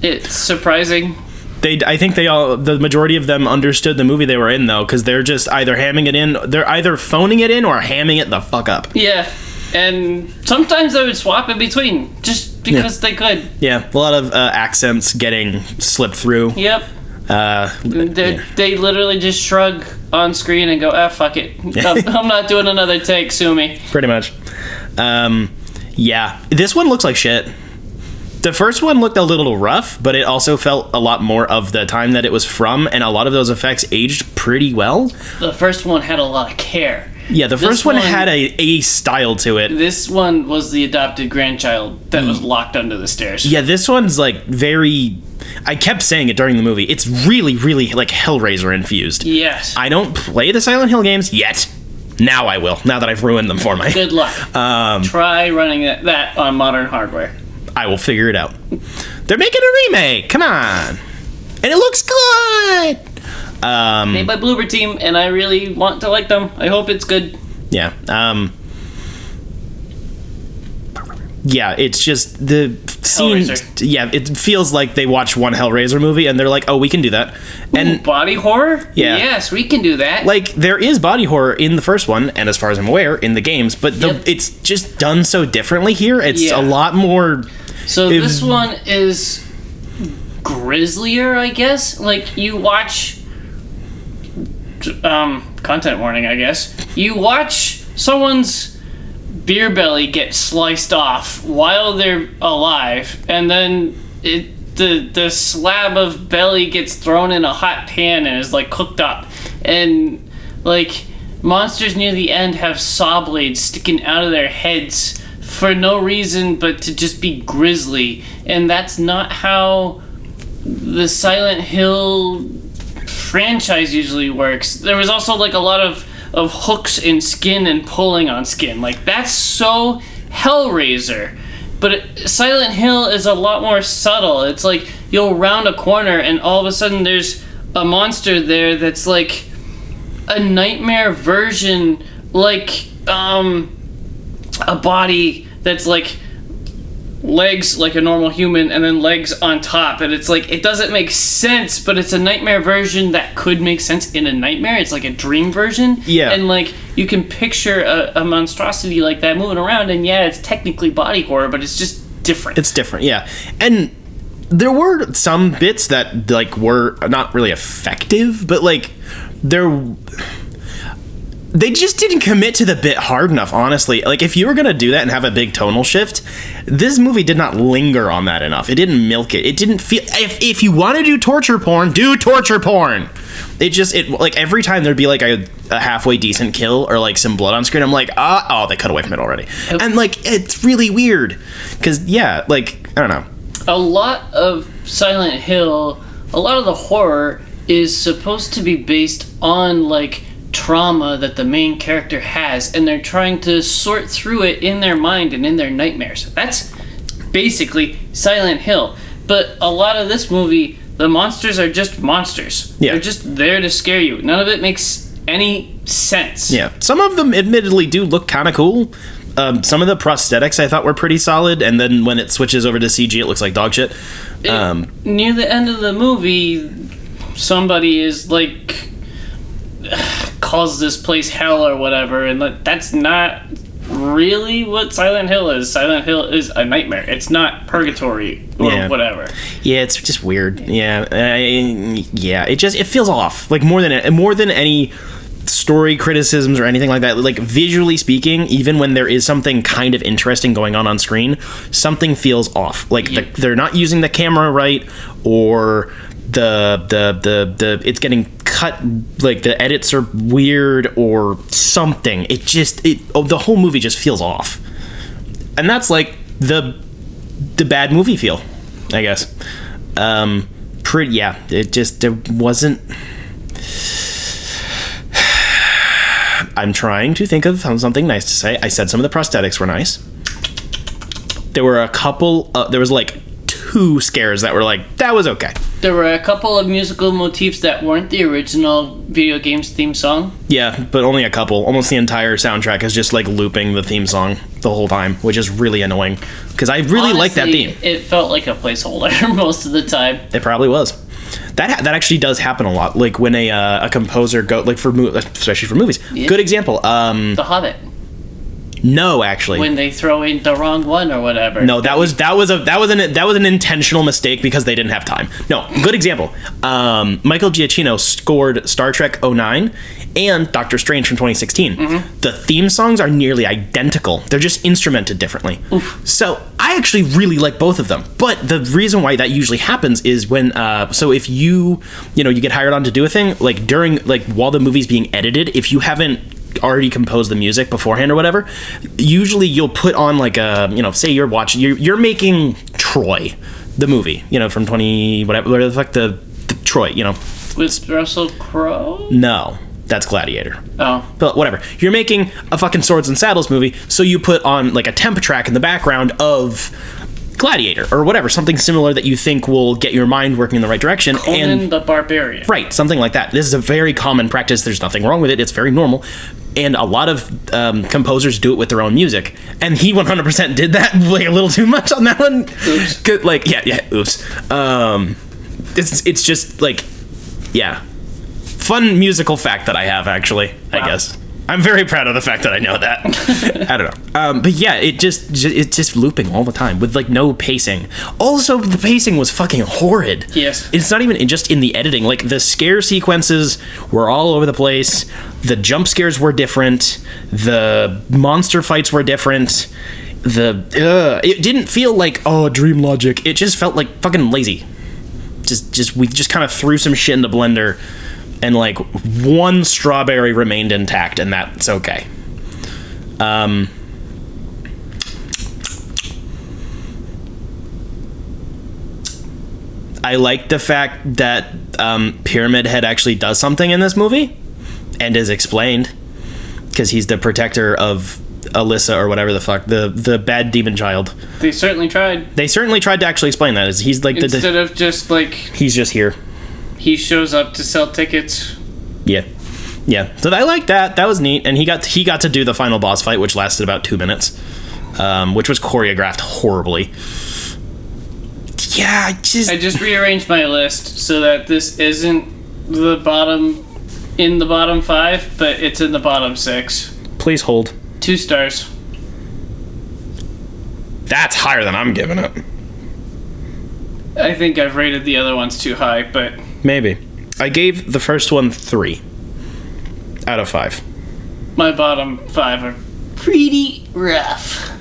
It's surprising. I think the majority of them understood the movie they were in, though, because they're just either hamming it in, they're either phoning it in or hamming it the fuck up. Yeah, and sometimes they would swap in between, just because they could. Yeah, a lot of accents getting slipped through. Yep. They literally just shrug on screen and go, fuck it. I'm not doing another take, sue me. Pretty much. Yeah, this one looks like shit. The first one looked a little rough, but it also felt a lot more of the time that it was from, and a lot of those effects aged pretty well. The first one had a lot of care. Yeah, the first one had a style to it. This one was the adopted grandchild that was locked under the stairs. Yeah, this one's like very... I kept saying it during the movie. It's really, really like Hellraiser infused. Yes. I don't play the Silent Hill games yet. Now I will, now that I've ruined them for my... Good luck. Try running that on modern hardware. I will figure it out. They're making a remake. Come on. And it looks good. Made by Bloober Team, and I really want to like them. I hope it's good. Yeah. Yeah, it's just the scene. Yeah, it feels like they watch one Hellraiser movie and they're like, "Oh, we can do that." And body horror? Yeah. Yes, we can do that. Like, there is body horror in the first one, and as far as I'm aware, in the games, but it's just done so differently here. It's a lot more. So this one is grislier, I guess. Like, you watch content warning, I guess. You watch someone's beer belly get sliced off while they're alive, and then the slab of belly gets thrown in a hot pan and is like cooked up, and like monsters near the end have saw blades sticking out of their heads for no reason but to just be grisly, and that's not how the Silent Hill franchise usually works. There was also like a lot of hooks in skin and pulling on skin. Like, that's so Hellraiser. But Silent Hill is a lot more subtle. It's like you'll round a corner and all of a sudden there's a monster there that's like a nightmare version, like a body that's like legs like a normal human and then legs on top, and it's like, it doesn't make sense, but it's a nightmare version that could make sense in a nightmare. It's like a dream version. Yeah. And like you can picture a monstrosity like that moving around, and yeah, it's technically body horror, but it's just different. It's different, yeah. And there were some bits that like were not really effective, but like they just didn't commit to the bit hard enough, honestly. Like, if you were going to do that and have a big tonal shift, this movie did not linger on that enough. It didn't milk it. It didn't feel... If you want to do torture porn, do torture porn. Like, every time there'd be, like, a halfway decent kill or, like, some blood on screen, I'm like, they cut away from it already. And, like, it's really weird. Because, yeah, like, I don't know. A lot of Silent Hill, a lot of the horror is supposed to be based on, like, trauma that the main character has, and they're trying to sort through it in their mind and in their nightmares. That's basically Silent Hill. But a lot of this movie, the monsters are just monsters. Yeah. They're just there to scare you. None of it makes any sense. Yeah. Some of them admittedly do look kind of cool. Some of the prosthetics I thought were pretty solid, and then when it switches over to CG, it looks like dog shit. Near the end of the movie, somebody is like... calls this place hell or whatever, and that's not really what Silent Hill is. Silent Hill is a nightmare. It's not purgatory or whatever. Yeah, it's just weird. Yeah, it feels off. Like more than any story criticisms or anything like that. Like visually speaking, even when there is something kind of interesting going on screen, something feels off. Like they're not using the camera right, or the it's getting cut, like the edits are weird or something. The whole movie just feels off, and that's like the bad movie feel, I guess. There wasn't. I'm trying to think of something nice to say. I said some of the prosthetics were nice. There were a couple. There was like 2 scares that were like, that was okay. There were a couple of musical motifs that weren't the original video games theme song. Yeah, but only a couple. Almost the entire soundtrack is just like looping the theme song the whole time, which is really annoying because I really like that theme. It felt like a placeholder most of the time. It probably was. That actually does happen a lot. Like when a composer especially for movies. Yeah. Good example. The Hobbit. No, actually. When they throw in the wrong one or whatever. No, that was an intentional mistake because they didn't have time. No, good example. Michael Giacchino scored Star Trek 09 and Doctor Strange from 2016. Mm-hmm. The theme songs are nearly identical. They're just instrumented differently. Oof. So I actually really like both of them. But the reason why that usually happens is when so if you get hired on to do a thing, like during while the movie's being edited, if you haven't already composed the music beforehand or whatever, usually you'll put on like a, say you're making Troy, the movie, from 20 whatever the fuck the Troy, with Russell Crowe. No, that's Gladiator. Oh, but whatever, you're making a fucking Swords and Saddles movie, so you put on like a temp track in the background of Gladiator or whatever, something similar that you think will get your mind working in the right direction. Conan the Barbarian. Right, something like that. This is a very common practice. There's nothing wrong with it. It's very normal. And a lot of composers do it with their own music. And he 100% did that like a little too much on that one. Oops. Oops. It's just like, yeah. Fun musical fact that I have, actually, wow. I guess. I'm very proud of the fact that I know that. I don't know. But yeah, it's just looping all the time with like no pacing. Also, the pacing was fucking horrid. Yes. It's not even just in the editing. Like the scare sequences were all over the place. The jump scares were different. The monster fights were different. It didn't feel like, dream logic. It just felt like fucking lazy. We just kind of threw some shit in the blender. And like one strawberry remained intact, and that's okay. I like the fact that Pyramid Head actually does something in this movie, and is explained, because he's the protector of Alyssa or whatever the fuck, the bad demon child. They certainly tried. They certainly tried to actually explain that. He's like instead of just like he's just here. He shows up to sell tickets. Yeah. So I like that. That was neat, and he got to do the final boss fight, which lasted about 2 minutes, which was choreographed horribly. Yeah, I just rearranged my list so that this isn't the bottom 5, but it's in the bottom 6. Please hold. 2 stars. That's higher than I'm giving it. I think I've rated the other ones too high, but maybe. I gave the first one 3 out of 5. My bottom 5 are pretty rough.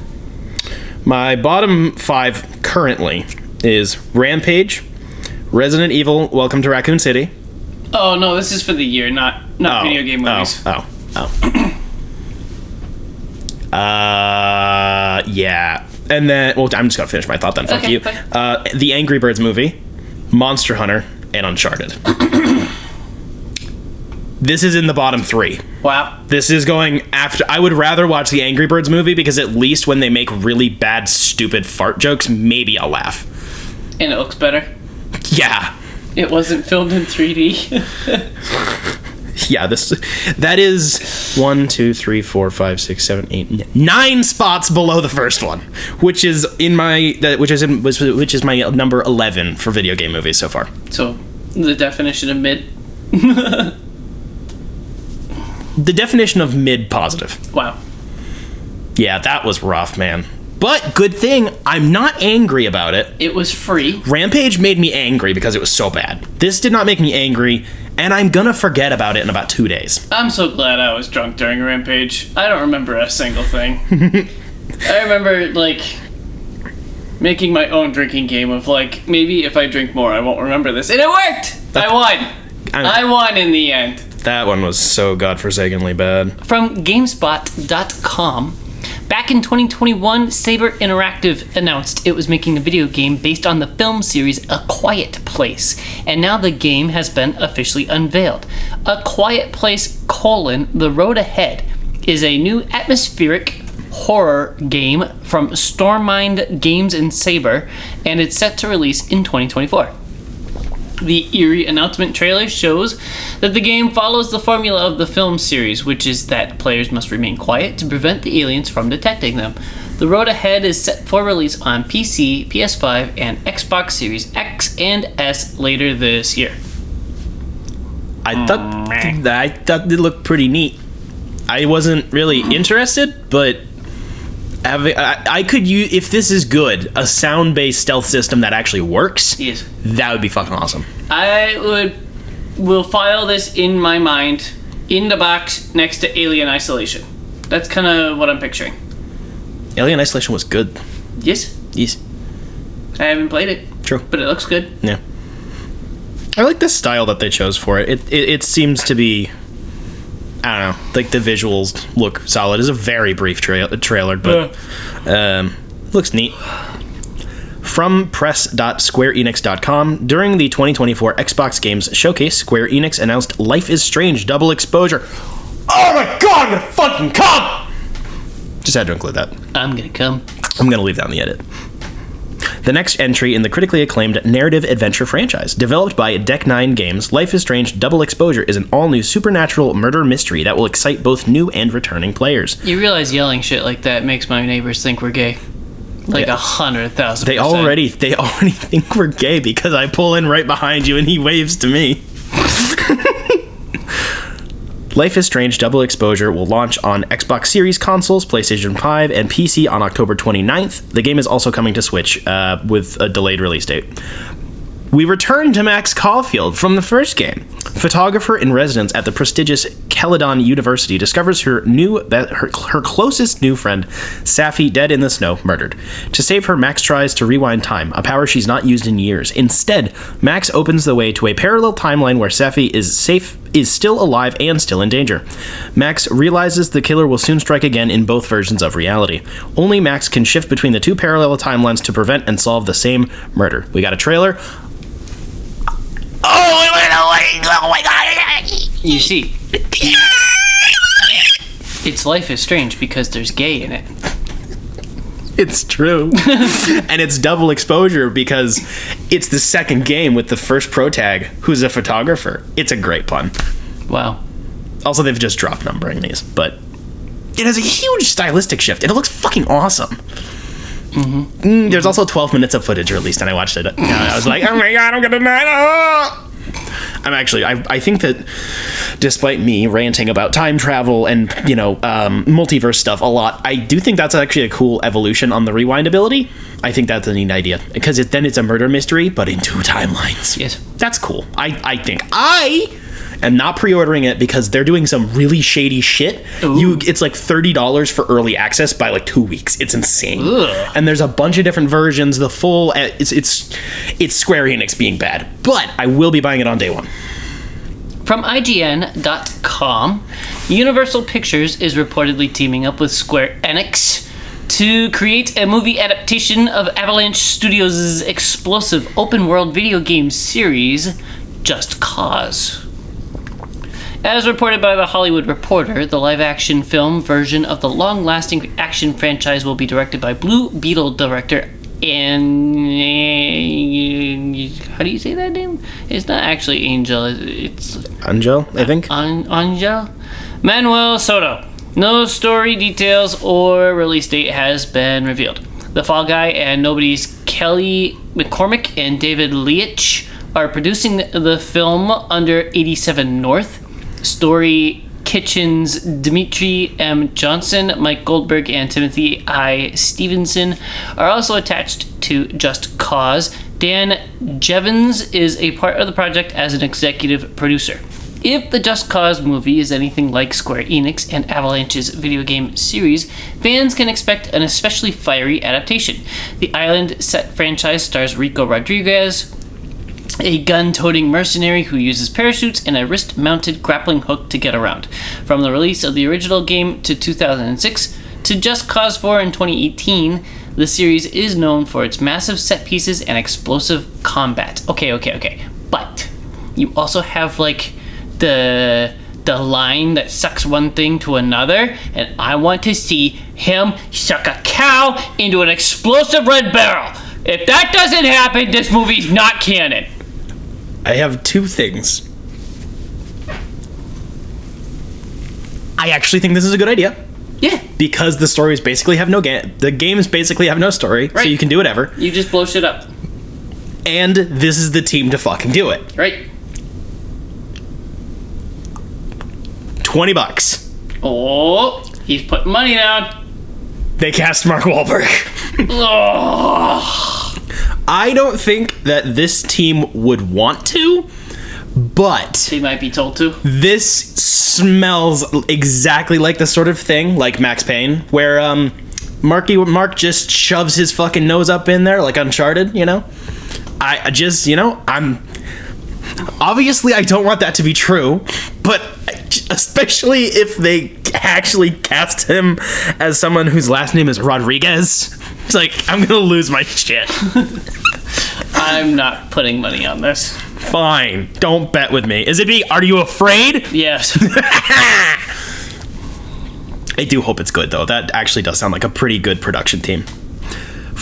My bottom 5 currently is Rampage, Resident Evil, Welcome to Raccoon City. Oh no, this is for the year, not video game movies. Yeah. And then, well, I'm just gonna finish my thought then. Fuck you. The Angry Birds movie, Monster Hunter, and Uncharted. This is in the bottom 3. Wow. This is going after. I would rather watch the Angry Birds movie because at least when they make really bad, stupid fart jokes, maybe I'll laugh. And it looks better. Yeah. It wasn't filmed in 3D. Yeah, that is 1, 2, 3, 4, 5, 6, 7, 8, 9 spots below the first one, which is my number 11 for video game movies so far. So, the definition of mid. The definition of mid positive. Wow. Yeah, that was rough, man. But good thing I'm not angry about it. It was free. Rampage made me angry because it was so bad. This did not make me angry, and I'm gonna forget about it in about 2 days. I'm so glad I was drunk during Rampage. I don't remember a single thing. I remember, like, making my own drinking game of, like, maybe if I drink more, I won't remember this. And it worked! I won! I won in the end. That one was so godforsakenly bad. From GameSpot.com, back in 2021, Saber Interactive announced it was making a video game based on the film series A Quiet Place, and now the game has been officially unveiled. A Quiet Place: The Road Ahead is a new atmospheric horror game from Stormmind Games and Saber, and it's set to release in 2024. The eerie announcement trailer shows that the game follows the formula of the film series, which is that players must remain quiet to prevent the aliens from detecting them. The Road Ahead is set for release on PC, PS5, and Xbox Series X and S later this year. I thought it looked pretty neat. I wasn't really interested, but I could use, if this is good, a sound-based stealth system that actually works. Yes. That would be fucking awesome. Will file this in my mind in the box next to Alien Isolation. That's kind of what I'm picturing. Alien Isolation was good. Yes. Yes. I haven't played it. True. But it looks good. Yeah. I like the style that they chose for it. It seems to be, I don't know, like the visuals look solid. It's a very brief trailer, but looks neat. From press.squareenix.com, during the 2024 Xbox Games Showcase, Square Enix announced Life is Strange Double Exposure. Oh my god, I'm gonna fucking come! Just had to include that. I'm gonna come. I'm gonna leave that in the edit. The next entry in the critically acclaimed narrative adventure franchise. Developed by Deck 9 Games, Life is Strange Double Exposure is an all-new supernatural murder mystery that will excite both new and returning players. You realize yelling shit like that makes my neighbors think we're gay. Like 100,000%. They already think we're gay because I pull in right behind you and he waves to me. Life is Strange Double Exposure will launch on Xbox Series consoles, PlayStation 5, and PC on October 29th. The game is also coming to Switch with a delayed release date. We return to Max Caulfield from the first game. Photographer in residence at the prestigious Caledon University discovers her closest new friend, Safi, dead in the snow, murdered. To save her, Max tries to rewind time, a power she's not used in years. Instead, Max opens the way to a parallel timeline where Safi is still alive and still in danger. Max realizes the killer will soon strike again in both versions of reality. Only Max can shift between the two parallel timelines to prevent and solve the same murder. We got a trailer. Oh my god! You see, its Life is Strange because there's gay in it. It's true. And it's double exposure because it's the second game with the first protag who's a photographer. It's a great pun. Wow. Also, they've just dropped numbering these, but it has a huge stylistic shift, and it looks fucking awesome. Mm-hmm. There's also 12 minutes of footage released, and I watched it. I was like, oh my god, I'm gonna die. I think that despite me ranting about time travel and, multiverse stuff a lot, I do think that's actually a cool evolution on the rewind ability. I think that's a neat idea, because then it's a murder mystery, but in two timelines. Yes. That's cool. I think. I am not pre-ordering it because they're doing some really shady shit. It's like $30 for early access by like 2 weeks. It's insane. Ugh. And there's a bunch of different versions. The full it's Square Enix being bad, but I will be buying it on day one. From IGN.com, Universal Pictures is reportedly teaming up with Square Enix to create a movie adaptation of Avalanche Studios' explosive open-world video game series, Just Cause. As reported by The Hollywood Reporter, the live-action film version of the long-lasting action franchise will be directed by Blue Beetle director how do you say that name? It's not actually Angel. It's Angel, I think. Angel? Manuel Soto. No story details or release date has been revealed. The Fall Guy and Nobody's Kelly McCormick and David Leitch are producing the film under 87 North. Story Kitchen's Dimitri M. Johnson, Mike Goldberg, and Timothy I. Stevenson are also attached to Just Cause. Dan Jevons is a part of the project as an executive producer. If the Just Cause movie is anything like Square Enix and Avalanche's video game series, fans can expect an especially fiery adaptation. The Island set franchise stars Rico Rodriguez, a gun-toting mercenary who uses parachutes and a wrist-mounted grappling hook to get around. From the release of the original game to 2006 to Just Cause 4 in 2018, the series is known for its massive set pieces and explosive combat. Okay. But you also have, like, the line that sucks one thing to another, and I want to see him suck a cow into an explosive red barrel. If that doesn't happen, this movie's not canon. I have two things. I actually think this is a good idea. Yeah. Because the stories basically have no game. The games basically have no story, right. So you can do whatever. You just blow shit up. And this is the team to fucking do it. Right. $20. Oh, he's putting money down. They cast Mark Wahlberg. I don't think that this team would want to, but they might be told to. This smells exactly like the sort of thing like Max Payne, where Mark just shoves his fucking nose up in there like Uncharted, you know? I just, you know, obviously I don't want that to be true, but especially if they actually cast him as someone whose last name is Rodriguez, it's like, I'm gonna lose my shit. I'm not putting money on this. Fine, don't bet with me. Are you afraid? Yes. I do hope it's good, though. That actually does sound like a pretty good production team.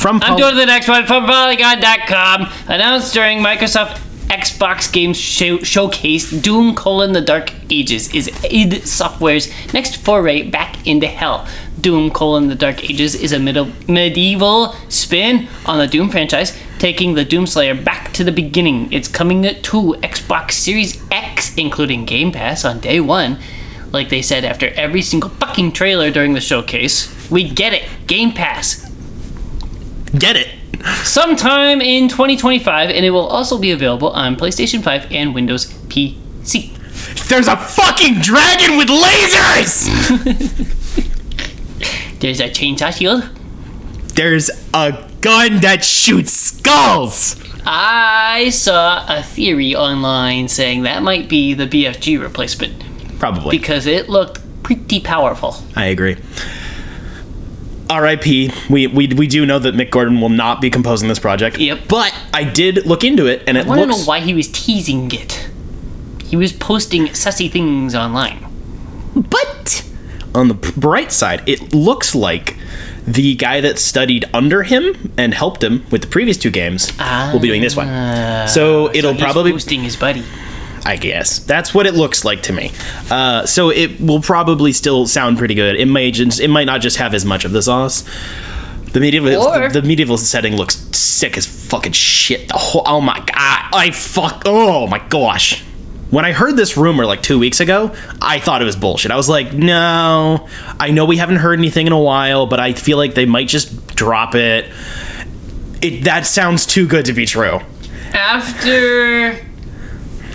I'm doing the next one from Polygon.com. Announced during Microsoft Xbox Games Showcase, Doom: The Dark Ages is id Software's next foray back into hell. Doom: The Dark Ages is a medieval spin on the Doom franchise, taking the Doomslayer back to the beginning. It's coming to Xbox Series X, including Game Pass, on day one. Like they said after every single fucking trailer during the showcase. We get it. Game Pass. Get it. Sometime in 2025, and it will also be available on PlayStation 5 and Windows PC. There's a fucking dragon with lasers! There's a chainsaw shield. There's a gun that shoots skulls! I saw a theory online saying that might be the BFG replacement. Probably. Because it looked pretty powerful. I agree. R.I.P. We do know that Mick Gordon will not be composing this project. Yep. But I did look into it, and I want to know why he was teasing it. He was posting sussy things online. But on the bright side, it looks like the guy that studied under him and helped him with the previous two games will be doing this one. So it'll probably be boosting his buddy. I guess that's what it looks like to me. So it will probably still sound pretty good. It might not just have as much of the sauce. The medieval setting looks sick as fucking shit. Oh my god! Oh my gosh! When I heard this rumor like 2 weeks ago, I thought it was bullshit. I was like, no, I know we haven't heard anything in a while, but I feel like they might just drop it. That sounds too good to be true. After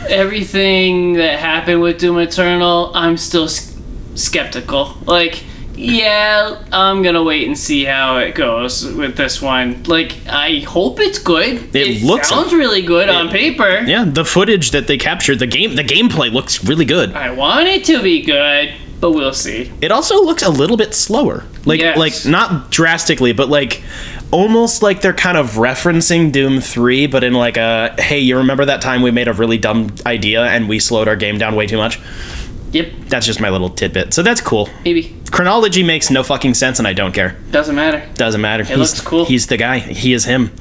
everything that happened with Doom Eternal, I'm still skeptical. Like, yeah, I'm gonna wait and see how it goes with this one. Like, I hope it's good. It sounds really good on paper. Yeah, the footage that they captured, the gameplay looks really good. I want it to be good, but we'll see. It also looks a little bit slower. Like, not drastically, but like almost like they're kind of referencing Doom 3, but in like a, hey, you remember that time we made a really dumb idea and we slowed our game down way too much? Yep. That's just my little tidbit. So that's cool. Maybe. Chronology makes no fucking sense and I don't care. Doesn't matter. It looks cool. He's the guy. He is him.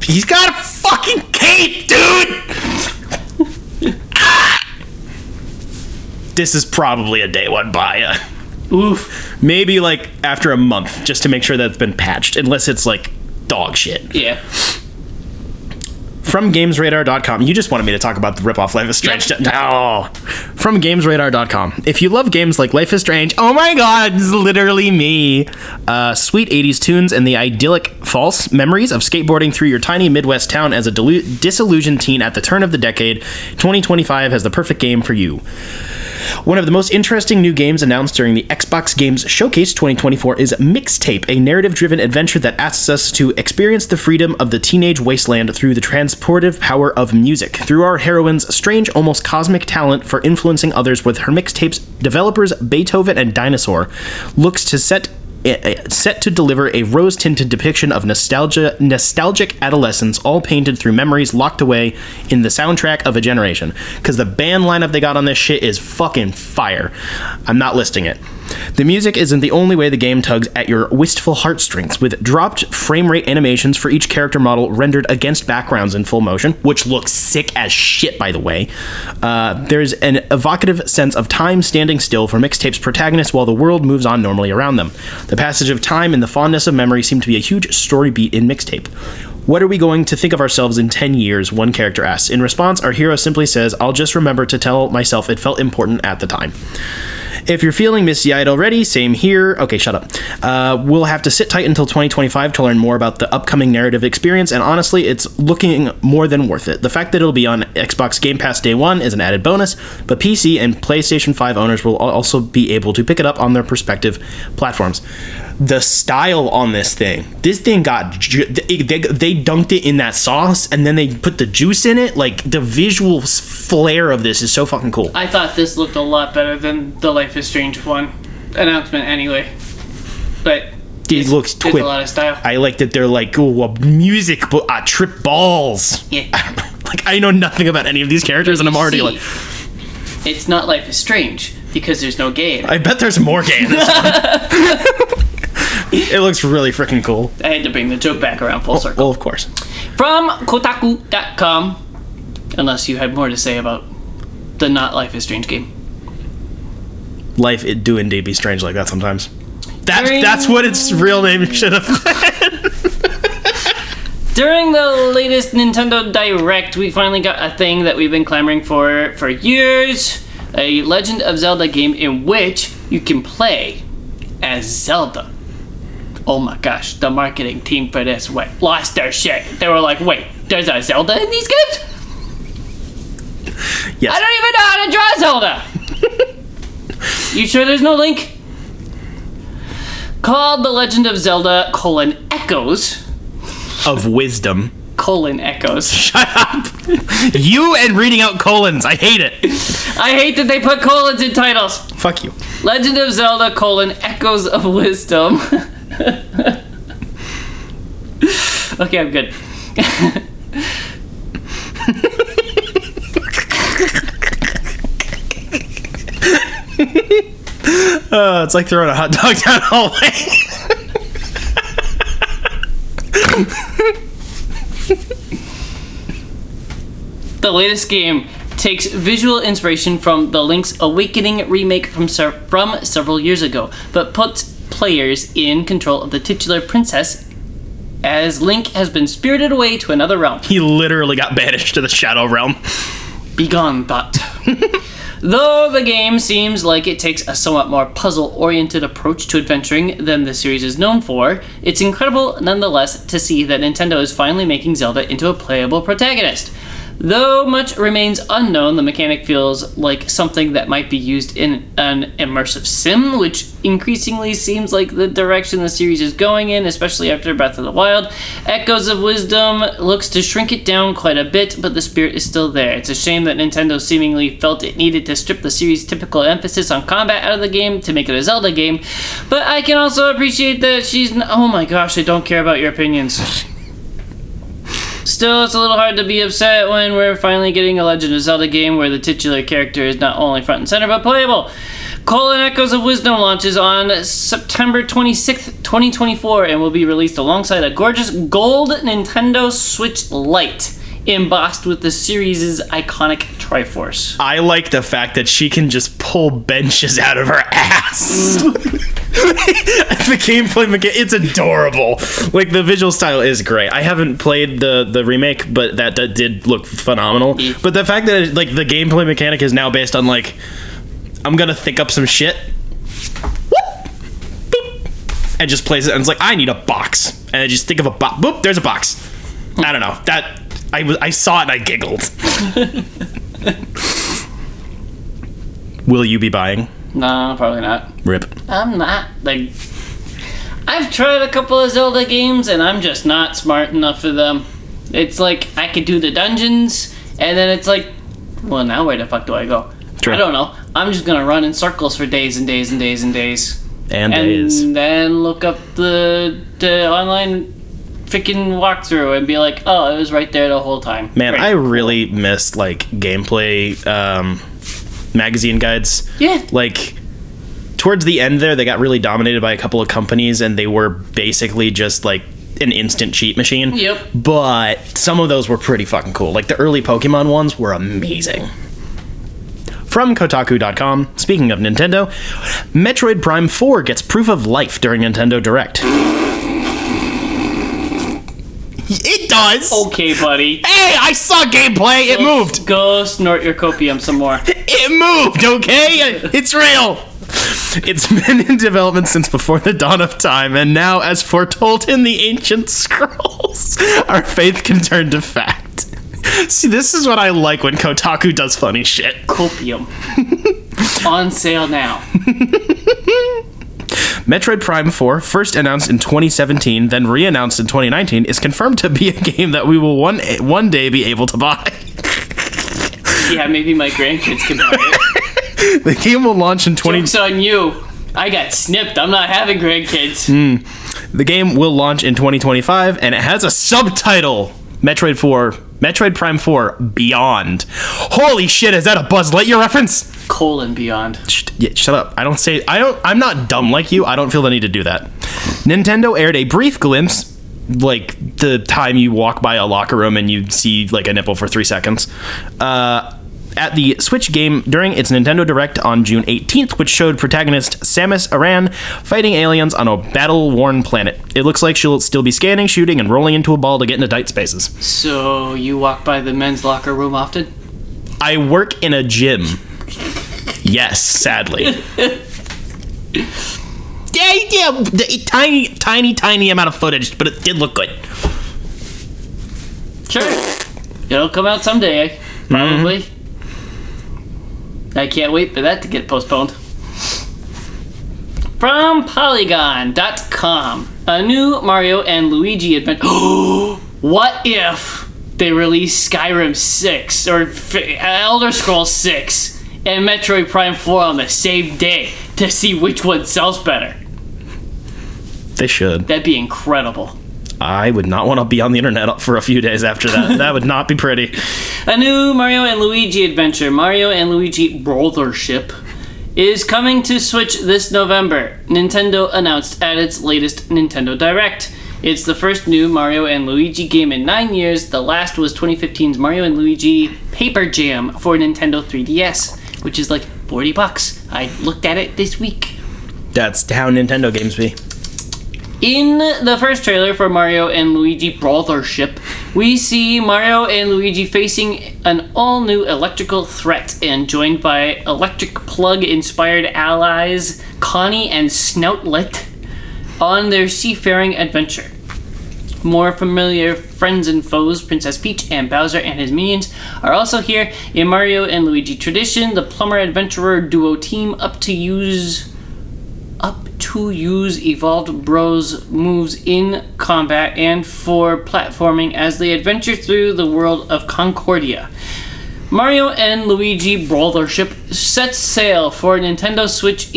He's got a fucking cape, dude! This is probably a day one buy. Oof. Maybe like after a month, just to make sure that it's been patched, unless it's like dog shit. Yeah. From GamesRadar.com. You just wanted me to talk about the ripoff Life is Strange. Yep. No. From GamesRadar.com. If you love games like Life is Strange, oh my god, it's literally me. Sweet 80s tunes and the idyllic false memories of skateboarding through your tiny Midwest town as a disillusioned teen at the turn of the decade, 2025 has the perfect game for you. One of the most interesting new games announced during the Xbox Games Showcase 2024 is Mixtape, a narrative-driven adventure that asks us to experience the freedom of the teenage wasteland through the transportive power of music. Through our heroine's strange, almost cosmic talent for influencing others with her mixtapes, developers Beethoven and Dinosaur looks to set to deliver a rose-tinted depiction of nostalgic adolescence, all painted through memories locked away in the soundtrack of a generation. Because the band lineup they got on this shit is fucking fire. I'm not listing it. The music isn't the only way the game tugs at your wistful heartstrings, with dropped frame rate animations for each character model rendered against backgrounds in full motion, which looks sick as shit, by the way. There's an evocative sense of time standing still for Mixtape's protagonists while the world moves on normally around them. The passage of time and the fondness of memory seem to be a huge story beat in Mixtape. What are we going to think of ourselves in 10 years? One character asks. In response, our hero simply says, I'll just remember to tell myself it felt important at the time. If you're feeling misty-eyed already, same here. Okay, shut up. We'll have to sit tight until 2025 to learn more about the upcoming narrative experience, and honestly, it's looking more than worth it. The fact that it'll be on Xbox Game Pass Day 1 is an added bonus, but PC and PlayStation 5 owners will also be able to pick it up on their respective platforms. The style on this thing got they dunked it in that sauce and then they put the juice in it. Like, the visual flair of this is so fucking cool. I thought this looked a lot better than the Life is Strange 1 announcement anyway, but it looks it's a lot of style. I like that they're like, oh, music, but trip balls. Yeah. Like, I know nothing about any of these characters, and I'm already like, it's not Life is Strange because there's no gay in it. I bet there's more gay in this one. It looks really freaking cool. I had to bring the joke back around full circle. Well, of course. From Kotaku.com, unless you had more to say about the not Life is Strange game. Life, it do indeed be strange like that sometimes. That's what its real name should have been. During the latest Nintendo Direct, we finally got a thing that we've been clamoring for years. A Legend of Zelda game in which you can play as Zelda. Oh my gosh, the marketing team for this lost their shit. They were like, wait, there's a Zelda in these games? Yes. I don't even know how to draw Zelda. You sure there's no link? Called The Legend of Zelda, Echoes. Of Wisdom. Echoes. Shut up. You and reading out colons. I hate it. I hate that they put colons in titles. Fuck you. Legend of Zelda, Echoes of Wisdom. Okay, I'm good. It's like throwing a hot dog down the hallway. The latest game takes visual inspiration from the Link's Awakening remake from several years ago, but puts players in control of the titular princess as Link has been spirited away to another realm. He literally got banished to the Shadow Realm. Begone, thought. Though the game seems like it takes a somewhat more puzzle-oriented approach to adventuring than the series is known for, it's incredible nonetheless to see that Nintendo is finally making Zelda into a playable protagonist. Though much remains unknown, the mechanic feels like something that might be used in an immersive sim, which increasingly seems like the direction the series is going in, especially after Breath of the Wild. Echoes of Wisdom looks to shrink it down quite a bit, but the spirit is still there. It's a shame that Nintendo seemingly felt it needed to strip the series' typical emphasis on combat out of the game to make it a Zelda game, but I can also appreciate that oh my gosh, I don't care about your opinions. Still, it's a little hard to be upset when we're finally getting a Legend of Zelda game where the titular character is not only front and center, but playable. Echoes of Wisdom launches on September 26th, 2024, and will be released alongside a gorgeous gold Nintendo Switch Lite, embossed with the series' iconic Triforce. I like the fact that she can just pull benches out of her ass. The gameplay it's adorable. Like, the visual style is great. I haven't played the remake, but that did look phenomenal. Yeah. But the fact that like the gameplay mechanic is now based on like, I'm gonna think up some shit, and just plays it, and it's like, I need a box, and I just think of a box. Boop, there's a box. I don't know, that I saw it and I giggled. Will you be buying? No, probably not. Rip. I'm not. Like, I've tried a couple of Zelda games, and I'm just not smart enough for them. It's like, I could do the dungeons, and then it's like, well, now where the fuck do I go? True. I don't know. I'm just gonna run in circles for days and days and days and days. And days. And then look up the online freaking walkthrough and be like, oh, it was right there the whole time. Man, Great. I really missed like gameplay magazine guides. Yeah. Like, towards the end there, they got really dominated by a couple of companies, and they were basically just like an instant cheat machine. Yep. But some of those were pretty fucking cool. Like, the early Pokemon ones were amazing. From Kotaku.com, speaking of Nintendo, Metroid Prime 4 gets proof of life during Nintendo Direct. It does! Okay, buddy. Hey, I saw gameplay! It moved! Go snort your copium some more. It moved, okay? It's real! It's been in development since before the dawn of time, and now, as foretold in the ancient scrolls, our faith can turn to fact. See, this is what I like when Kotaku does funny shit. Copium. On sale now. Metroid Prime 4, first announced in 2017, then re-announced in 2019, is confirmed to be a game that we will one day be able to buy. Yeah, maybe my grandkids can buy it. The game will launch in Joke's on you. I got snipped. I'm not having grandkids. The game will launch in 2025, and it has a subtitle: Metroid Prime 4 Beyond. Holy shit, is that a Buzz Lightyear reference? Beyond. Shut up. I'm not dumb like you. I don't feel the need to do that. Nintendo aired a brief glimpse, like the time you walk by a locker room and you see like a nipple for 3 seconds, at the Switch game during its Nintendo Direct on June 18th, which showed protagonist Samus Aran fighting aliens on a battle-worn planet. It looks like she'll still be scanning, shooting, and rolling into a ball to get into tight spaces. So, you walk by the men's locker room often? I work in a gym. Yes, sadly. Yeah, tiny amount of footage, but it did look good. Sure. It'll come out someday, probably. I can't wait for that to get postponed. From Polygon.com, a new Mario and Luigi adventure. What if they release Skyrim 6 or Elder Scrolls 6 and Metroid Prime 4 on the same day to see which one sells better? They should. That'd be incredible. I would not want to be on the internet for a few days after that. That would not be pretty. A new Mario and Luigi adventure, Mario and Luigi Brothership, is coming to Switch this November, Nintendo announced at its latest Nintendo Direct. It's the first new Mario and Luigi game in 9 years. The last was 2015's Mario and Luigi Paper Jam for Nintendo 3DS, which is like $40. I looked at it this week. That's how Nintendo games be. In the first trailer for Mario and Luigi Brothership, we see Mario and Luigi facing an all-new electrical threat and joined by electric plug-inspired allies Connie and Snoutlet on their seafaring adventure. More familiar friends and foes, Princess Peach and Bowser and his minions, are also here. In Mario and Luigi tradition, the plumber adventurer duo team up to use evolved bros moves in combat and for platforming as they adventure through the world of Concordia. Mario and Luigi Brothership sets sail for Nintendo Switch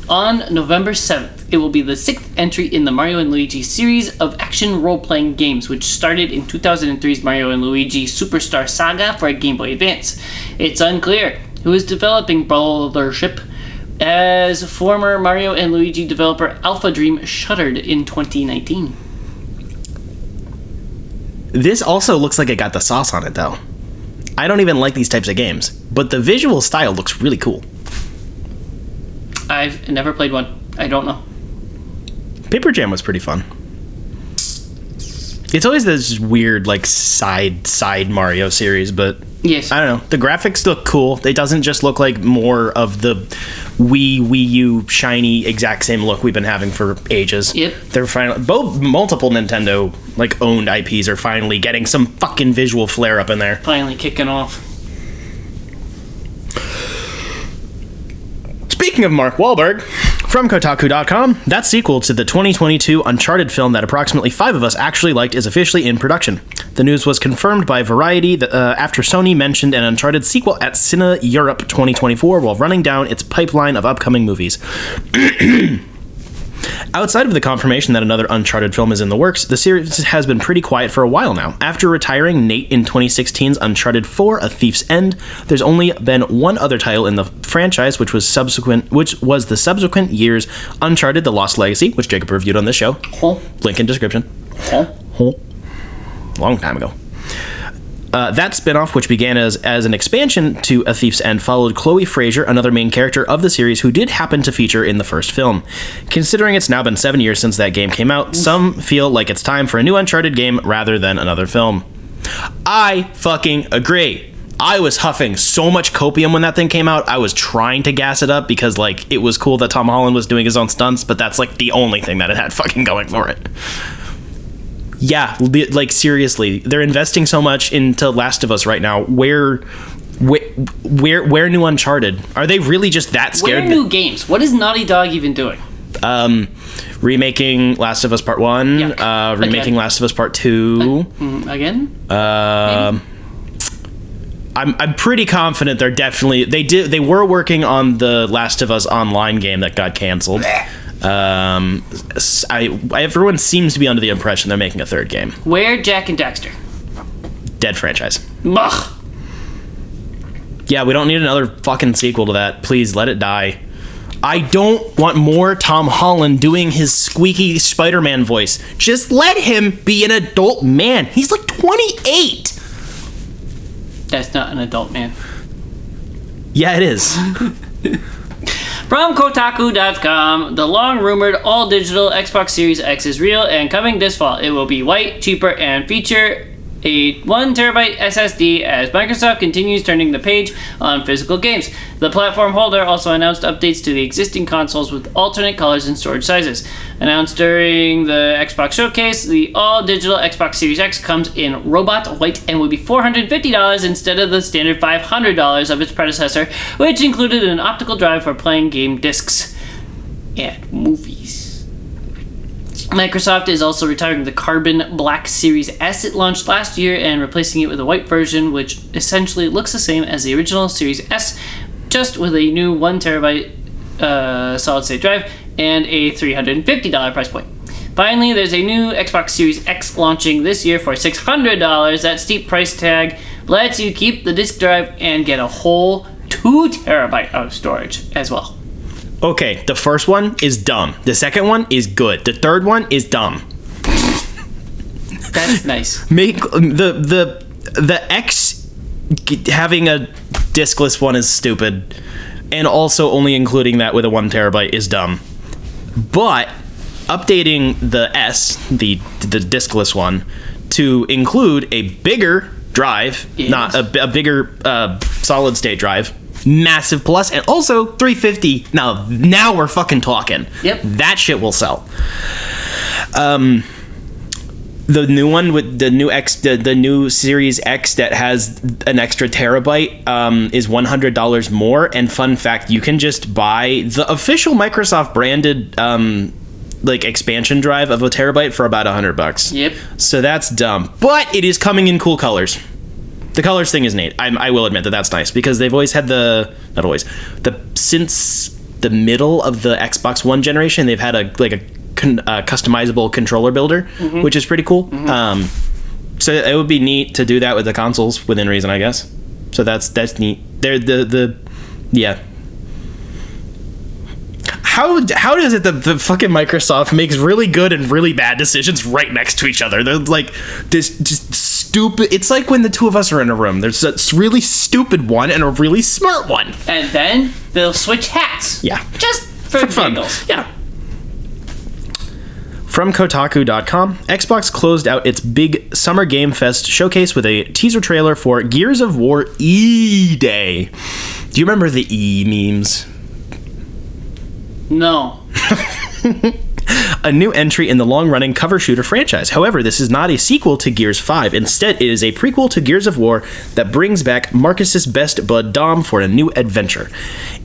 on November 7th. It will be the 6th entry in the Mario and Luigi series of action role-playing games, which started in 2003's Mario and Luigi Superstar Saga for Game Boy Advance. It's unclear who is developing Brothership, as former Mario and Luigi developer Alpha Dream shuttered in 2019. This also looks like it got the sauce on it, though. I don't even like these types of games, but the visual style looks really cool. I've never played one. I don't know. Paper Jam was pretty fun. It's always this weird, like, side Mario series, but yes. I don't know. The graphics look cool. It doesn't just look like more of the Wii U shiny exact same look we've been having for ages. Yep. They're finally multiple Nintendo like owned IPs are finally getting some fucking visual flair up in there. Finally kicking off. Speaking of Mark Wahlberg, from Kotaku.com, that sequel to the 2022 Uncharted film that approximately 5 of us actually liked is officially in production. The news was confirmed by Variety after Sony mentioned an Uncharted sequel at Cine Europe 2024 while running down its pipeline of upcoming movies. Outside of the confirmation that another Uncharted film is in the works, the series has been pretty quiet for a while now. After retiring Nate in 2016's Uncharted 4: A Thief's End, there's only been one other title in the franchise, which was the subsequent year's Uncharted: The Lost Legacy, which Jacob reviewed on this show. Link in description. Long time ago. That spin-off, which began as an expansion to A Thief's End, followed Chloe Fraser, another main character of the series who did happen to feature in the first film. Considering it's now been 7 years since that game came out, some feel like it's time for a new Uncharted game rather than another film. I fucking agree. I was huffing so much copium when that thing came out. I was trying to gas it up because, like, it was cool that Tom Holland was doing his own stunts, but that's, like, the only thing that it had fucking going for it. Yeah, like, seriously, they're investing so much into Last of Us right now. Where new Uncharted? Are they really just that scared? Where new games? What is Naughty Dog even doing? Remaking Last of Us Part 1, remaking Again. Last of Us Part 2. Again? I'm pretty confident they're definitely they were working on the Last of Us Online game that got canceled. Everyone seems to be under the impression they're making a third game. Where Jack and Daxter? Dead franchise. Ugh. Yeah, we don't need another fucking sequel to that. Please let it die. I don't want more Tom Holland doing his squeaky Spider-Man voice. Just let him be an adult man. He's like 28. That's not an adult man. Yeah, it is. From Kotaku.com, the long-rumored all-digital Xbox Series X is real and coming this fall. It will be white, cheaper, and feature a 1TB SSD as Microsoft continues turning the page on physical games. The platform holder also announced updates to the existing consoles with alternate colors and storage sizes. Announced during the Xbox Showcase, the all-digital Xbox Series X comes in robot white and will be $450 instead of the standard $500 of its predecessor, which included an optical drive for playing game discs and movies. Microsoft is also retiring the Carbon Black Series S it launched last year and replacing it with a white version, which essentially looks the same as the original Series S, just with a new 1TB solid-state drive and a $350 price point. Finally, there's a new Xbox Series X launching this year for $600. That steep price tag lets you keep the disk drive and get a whole 2TB of storage as well. Okay, the first one is dumb. The second one is good. The third one is dumb. That's nice. Make the X having a diskless one is stupid, and also only including that with a 1TB is dumb. But updating the S, the diskless one, to include a bigger drive, yes. not a bigger solid state drive. Massive plus, and also $350. Now we're fucking talking. Yep. That shit will sell. The new one with the new X, the new Series X that has an extra terabyte, is $100 more. And fun fact, you can just buy the official Microsoft branded like expansion drive of a terabyte for about $100. Yep. So that's dumb, but it is coming in cool colors. The colors thing is neat. I will admit that that's nice because they've always had since the middle of the Xbox One generation, they've had a customizable controller builder, which is pretty cool. So it would be neat to do that with the consoles within reason, I guess. So that's neat. They're yeah. How does it that the fucking Microsoft makes really good and really bad decisions right next to each other? They're like this just stupid. It's like when the two of us are in a room. There's a really stupid one and a really smart one. And then they'll switch hats. Yeah. Just for fun. giggles. Yeah. From Kotaku.com, Xbox closed out its big Summer Game Fest showcase with a teaser trailer for Gears of War E-Day. Do you remember the E memes? No. A new entry in the long-running cover shooter franchise. However, this is not a sequel to Gears 5. Instead, it is a prequel to Gears of War that brings back Marcus's best bud Dom for a new adventure.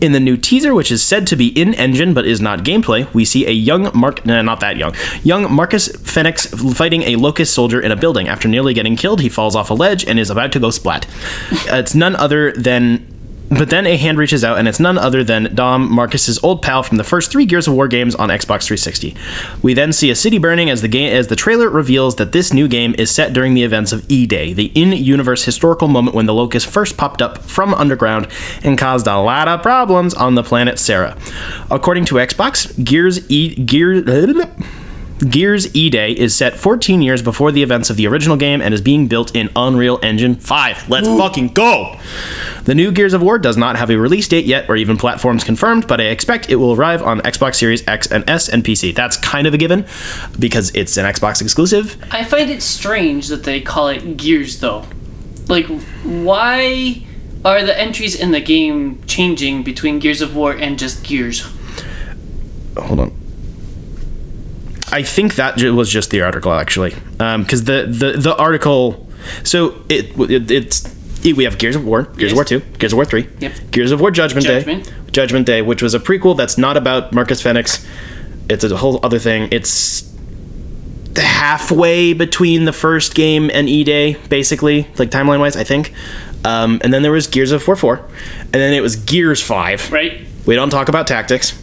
In the new teaser, which is said to be in-engine but is not gameplay, we see a young Marcus Fenix fighting a Locust soldier in a building. After nearly getting killed, he falls off a ledge and is about to go splat. It's none other than... But then a hand reaches out, and it's none other than Dom, Marcus's old pal from the first 3 Gears of War games on Xbox 360. We then see a city burning as the trailer reveals that this new game is set during the events of E-Day, the in-universe historical moment when the Locust first popped up from underground and caused a lot of problems on the planet Sarah. According to Xbox, Gears E-Day is set 14 years before the events of the original game and is being built in Unreal Engine 5. Let's fucking go! The new Gears of War does not have a release date yet or even platforms confirmed, but I expect it will arrive on Xbox Series X and S and PC. That's kind of a given because it's an Xbox exclusive. I find it strange that they call it Gears, though. Like, why are the entries in the game changing between Gears of War and just Gears? Hold on. I think that was just the article, actually, because the article. So we have Gears of War, Gears of War 2, Gears of War 3, Gears of War Judgment Day, which was a prequel that's not about Marcus Fenix. It's a whole other thing. It's halfway between the first game and E-Day, basically, like timeline-wise, I think. And then there was Gears of War 4, and then it was Gears 5. Right. We don't talk about tactics.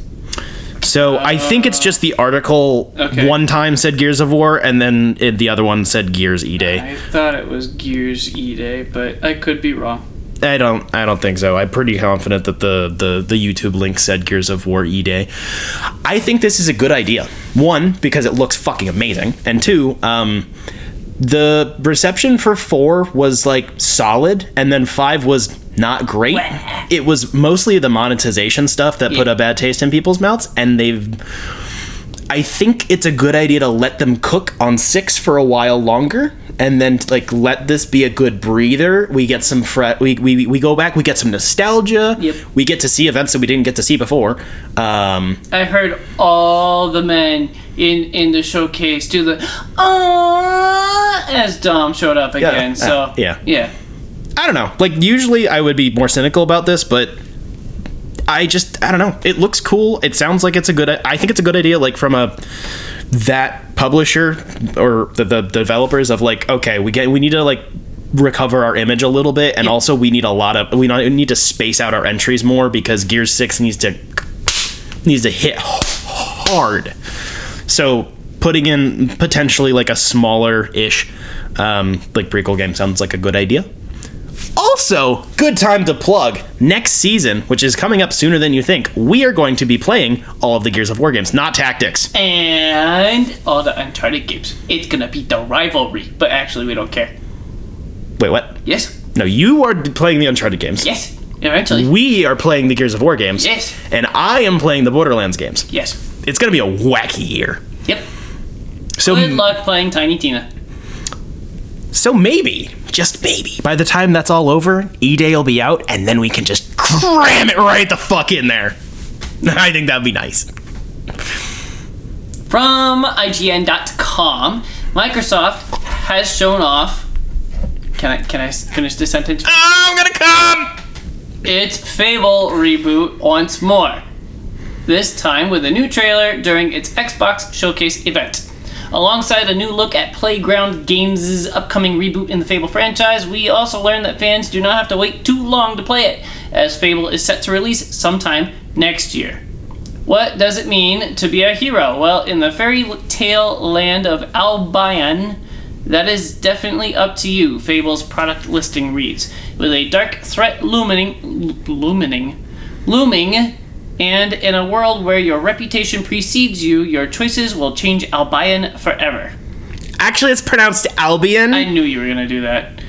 So I think it's just the article one time said Gears of War, and then the other one said Gears E-Day. I thought it was Gears E-Day, but I could be wrong. I don't think so. I'm pretty confident that the YouTube link said Gears of War E-Day. I think this is a good idea. One, because it looks fucking amazing, and two, the reception for 4 was like solid, and then 5 was not great. It was mostly the monetization stuff that put a bad taste in people's mouths, and I think it's a good idea to let them cook on 6 for a while longer, and then like let this be a good breather. We get some we go back, we get some nostalgia. We get to see events that we didn't get to see before. I heard all the men in the showcase do the as Dom showed up again. Yeah. I don't know. Like, usually I would be more cynical about this, but I don't know. It looks cool. It sounds like I think it's a good idea, like, from that publisher or the developers of, like, okay, we need to, like, recover our image a little bit, and also we need to space out our entries more because Gears 6 needs to hit hard. So putting in potentially, like, a smaller-ish, like, prequel game sounds like a good idea. Also, good time to plug. Next season, which is coming up sooner than you think, we are going to be playing all of the Gears of War games, not tactics. And all the Uncharted games. It's gonna be the rivalry, but actually we don't care. Wait, what? Yes. No, you are playing the Uncharted games. Yes, eventually. We are playing the Gears of War games. Yes. And I am playing the Borderlands games. Yes. It's gonna be a wacky year. Yep. So good luck playing Tiny Tina. So maybe, just maybe, by the time that's all over, E-Day will be out, and then we can just cram it right the fuck in there. I think that'd be nice. From IGN.com, Microsoft has shown off. Can I finish this sentence? Oh, I'm gonna come! Its Fable reboot once more. This time with a new trailer during its Xbox Showcase event. Alongside a new look at Playground Games' upcoming reboot in the Fable franchise, we also learned that fans do not have to wait too long to play it, as Fable is set to release sometime next year. What does it mean to be a hero? Well, in the fairy tale land of Albion, that is definitely up to you, Fable's product listing reads. With a dark threat looming, and in a world where your reputation precedes you, your choices will change Albion forever. Actually, it's pronounced Albion. I knew you were going to do that.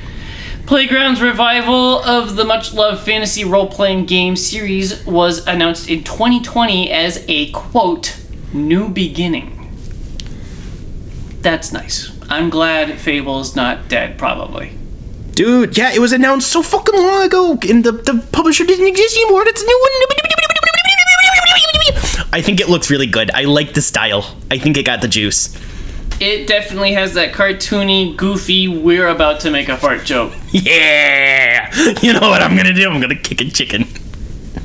Playground's revival of the much-loved fantasy role-playing game series was announced in 2020 as a, quote, new beginning. That's nice. I'm glad Fable's not dead, probably. Dude, yeah, it was announced so fucking long ago, and the publisher didn't exist anymore. It's a new one. I think it looks really good. I like the style. I think it got the juice. It definitely has that cartoony, goofy, we're about to make a fart joke. Yeah! You know what I'm gonna do? I'm gonna kick a chicken.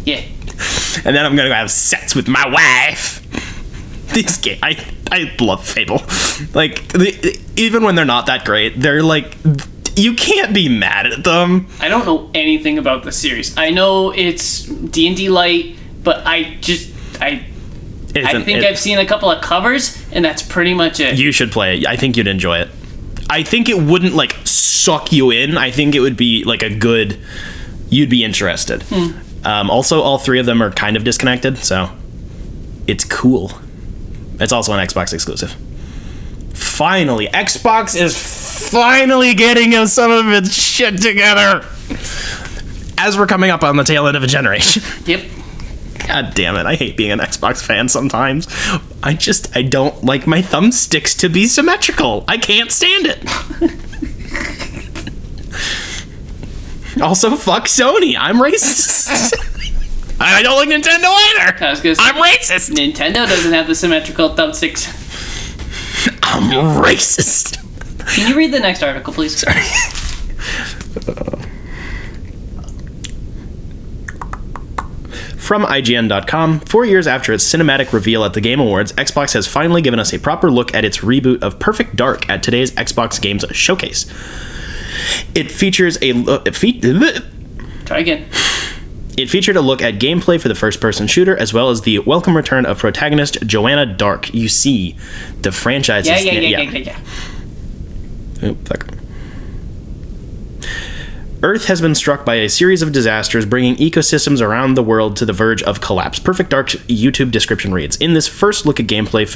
Yeah. And then I'm gonna go have sex with my wife. These games, I love Fable. Like, even when they're not that great, they're like, you can't be mad at them. I don't know anything about the series. I know it's D&D Light, but I think I've seen a couple of covers, and that's pretty much it. You should play it. I think you'd enjoy it. I think it wouldn't, like, suck you in. I think it would be, like, you'd be interested. Also, all three of them are kind of disconnected, so it's cool. It's also an Xbox exclusive. Finally, Xbox is finally getting some of its shit together. As we're coming up on the tail end of a generation. Yep. God damn it, I hate being an Xbox fan sometimes. I don't like my thumbsticks to be symmetrical. I can't stand it. Also, fuck Sony. I'm racist. I don't like Nintendo either. I was gonna say, I'm racist. Nintendo doesn't have the symmetrical thumbsticks. I'm racist. Can you read the next article, please? Sorry. From IGN.com, 4 years after its cinematic reveal at the Game Awards, Xbox has finally given us a proper look at its reboot of Perfect Dark at today's Xbox Games Showcase. It features Try again. It featured a look at gameplay for the first-person shooter, as well as the welcome return of protagonist Joanna Dark. You see, the franchise is... Yeah. Oh, fuck. Earth has been struck by a series of disasters, bringing ecosystems around the world to the verge of collapse. Perfect Dark's YouTube description reads, in this first look at gameplay,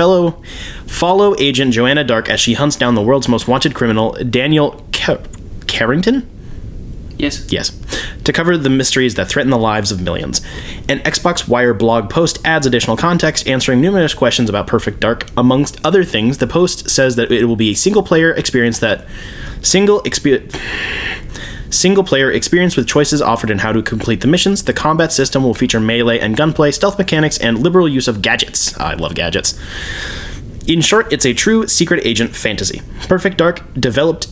follow agent Joanna Dark as she hunts down the world's most wanted criminal, Daniel Carrington? Yes. To cover the mysteries that threaten the lives of millions. An Xbox Wire blog post adds additional context, answering numerous questions about Perfect Dark. Amongst other things, the post says that it will be a single-player experience with choices offered in how to complete the missions. The combat system will feature melee and gunplay, stealth mechanics, and liberal use of gadgets. I love gadgets. In short, it's a true secret agent fantasy. Perfect Dark development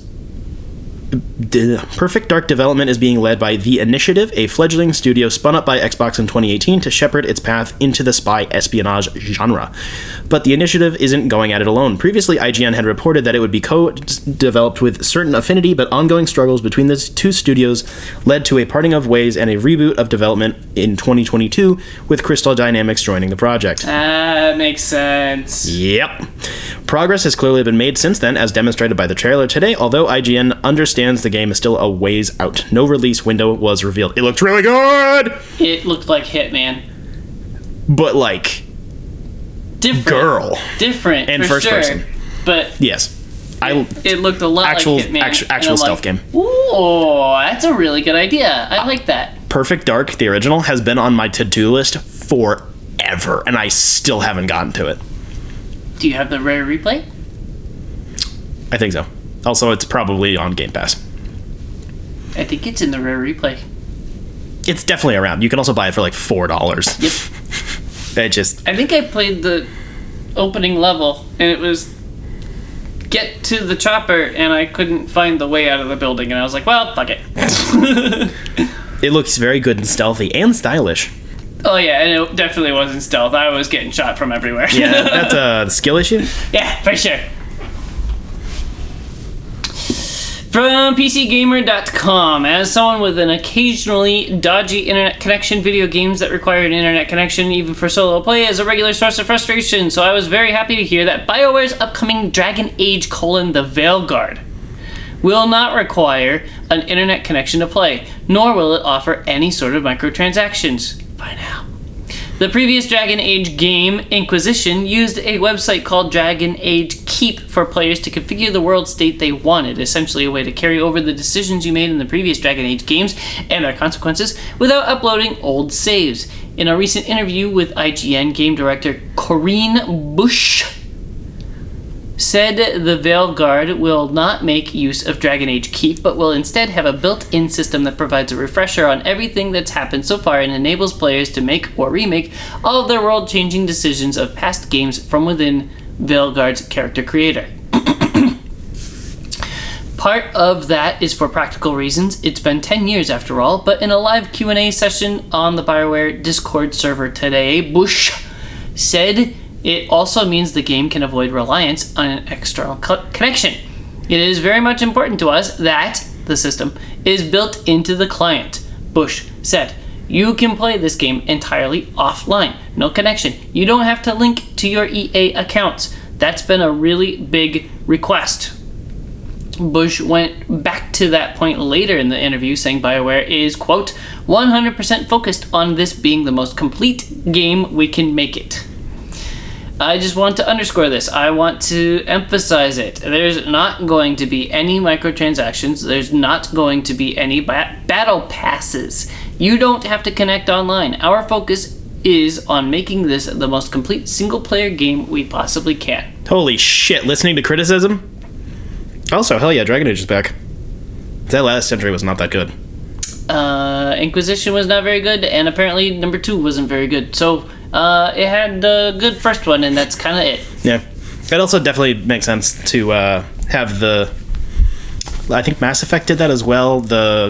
is being led by The Initiative, a fledgling studio spun up by Xbox in 2018 to shepherd its path into the spy espionage genre. But The Initiative isn't going at it alone. Previously, IGN had reported that it would be co-developed with certain affinity, but ongoing struggles between the two studios led to a parting of ways and a reboot of development in 2022, with Crystal Dynamics joining the project. That makes sense. Yep. Progress has clearly been made since then, as demonstrated by the trailer today, although IGN understands the game is still a ways out. No release window was revealed. It looked really good! It looked like Hitman. But, like... Different. Different. And first person. But... Yes. It looked a lot like Hitman. Actual stealth game. Ooh, that's a really good idea. I like that. Perfect Dark, the original, has been on my to-do list forever, and I still haven't gotten to it. Do you have the rare replay? I think so. Also, it's probably on Game Pass. I think it's in the rare replay. It's definitely around. You can also buy it for like $4. Yep. I think I played the opening level, and it was get to the chopper, and I couldn't find the way out of the building, and I was like, well, fuck it. It looks very good and stealthy and stylish. Oh yeah, and it definitely wasn't stealth. I was getting shot from everywhere. Yeah, that's a skill issue? Yeah, for sure. From PCGamer.com, as someone with an occasionally dodgy internet connection, video games that require an internet connection, even for solo play, is a regular source of frustration, so I was very happy to hear that BioWare's upcoming Dragon Age: The Veilguard will not require an internet connection to play, nor will it offer any sort of microtransactions. By now. The previous Dragon Age game, Inquisition, used a website called Dragon Age Keep for players to configure the world state they wanted, essentially a way to carry over the decisions you made in the previous Dragon Age games and their consequences without uploading old saves. In a recent interview with IGN, game director Corinne Bush said the Veilguard will not make use of Dragon Age Keep, but will instead have a built-in system that provides a refresher on everything that's happened so far and enables players to make or remake all of their world-changing decisions of past games from within Veilguard's character creator. Part of that is for practical reasons. It's been 10 years after all, but in a live Q&A session on the BioWare Discord server today, Bush said it also means the game can avoid reliance on an external connection. It is very much important to us that the system is built into the client. Bush said, "You can play this game entirely offline, no connection. You don't have to link to your EA accounts. That's been a really big request." Bush went back to that point later in the interview, saying BioWare is, quote, 100% focused on this being the most complete game we can make it. I just want to underscore this. I want to emphasize it. There's not going to be any microtransactions. There's not going to be any battle passes. You don't have to connect online. Our focus is on making this the most complete single-player game we possibly can. Holy shit, listening to criticism? Also, hell yeah, Dragon Age is back. That last entry was not that good. Inquisition was not very good, and apparently number 2 wasn't very good. So, it had a good first one, and that's kind of it. Yeah. It also definitely makes sense to have the... I think Mass Effect did that as well.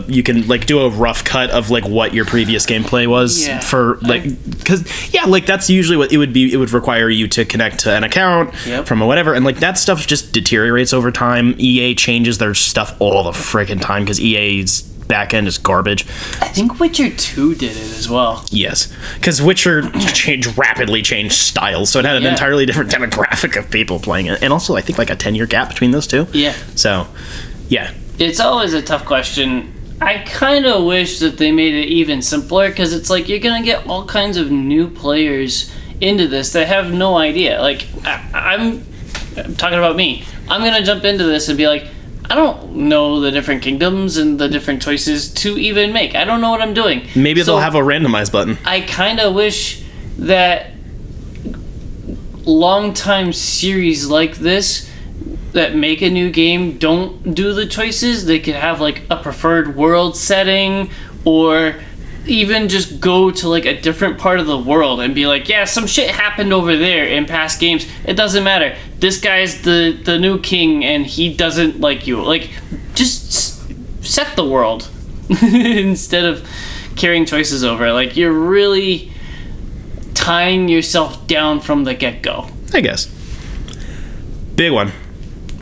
You can like do a rough cut of like what your previous gameplay was for like, because like that's usually what it would be. It would require you to connect to an account from a whatever, and like that stuff just deteriorates over time. EA changes their stuff all the freaking time because EA's backend is garbage. I think Witcher 2 did it as well. Yes, because Witcher rapidly changed styles, so it had an entirely different demographic of people playing it, and also I think like a 10-year gap between those two. Yeah. So. Yeah. It's always a tough question. I kind of wish that they made it even simpler, because it's like you're going to get all kinds of new players into this that have no idea. Like, I'm talking about me. I'm going to jump into this and be like, I don't know the different kingdoms and the different choices to even make. I don't know what I'm doing. Maybe they'll have a randomize button. I kind of wish that long-time series like this that make a new game don't do the choices. They could have like a preferred world setting, or even just go to like a different part of the world and be like, yeah, some shit happened over there in past games. It doesn't matter. This guy's the new king and he doesn't like you. Like, just set the world instead of carrying choices over. Like, you're really tying yourself down from the get-go. I guess. Big one.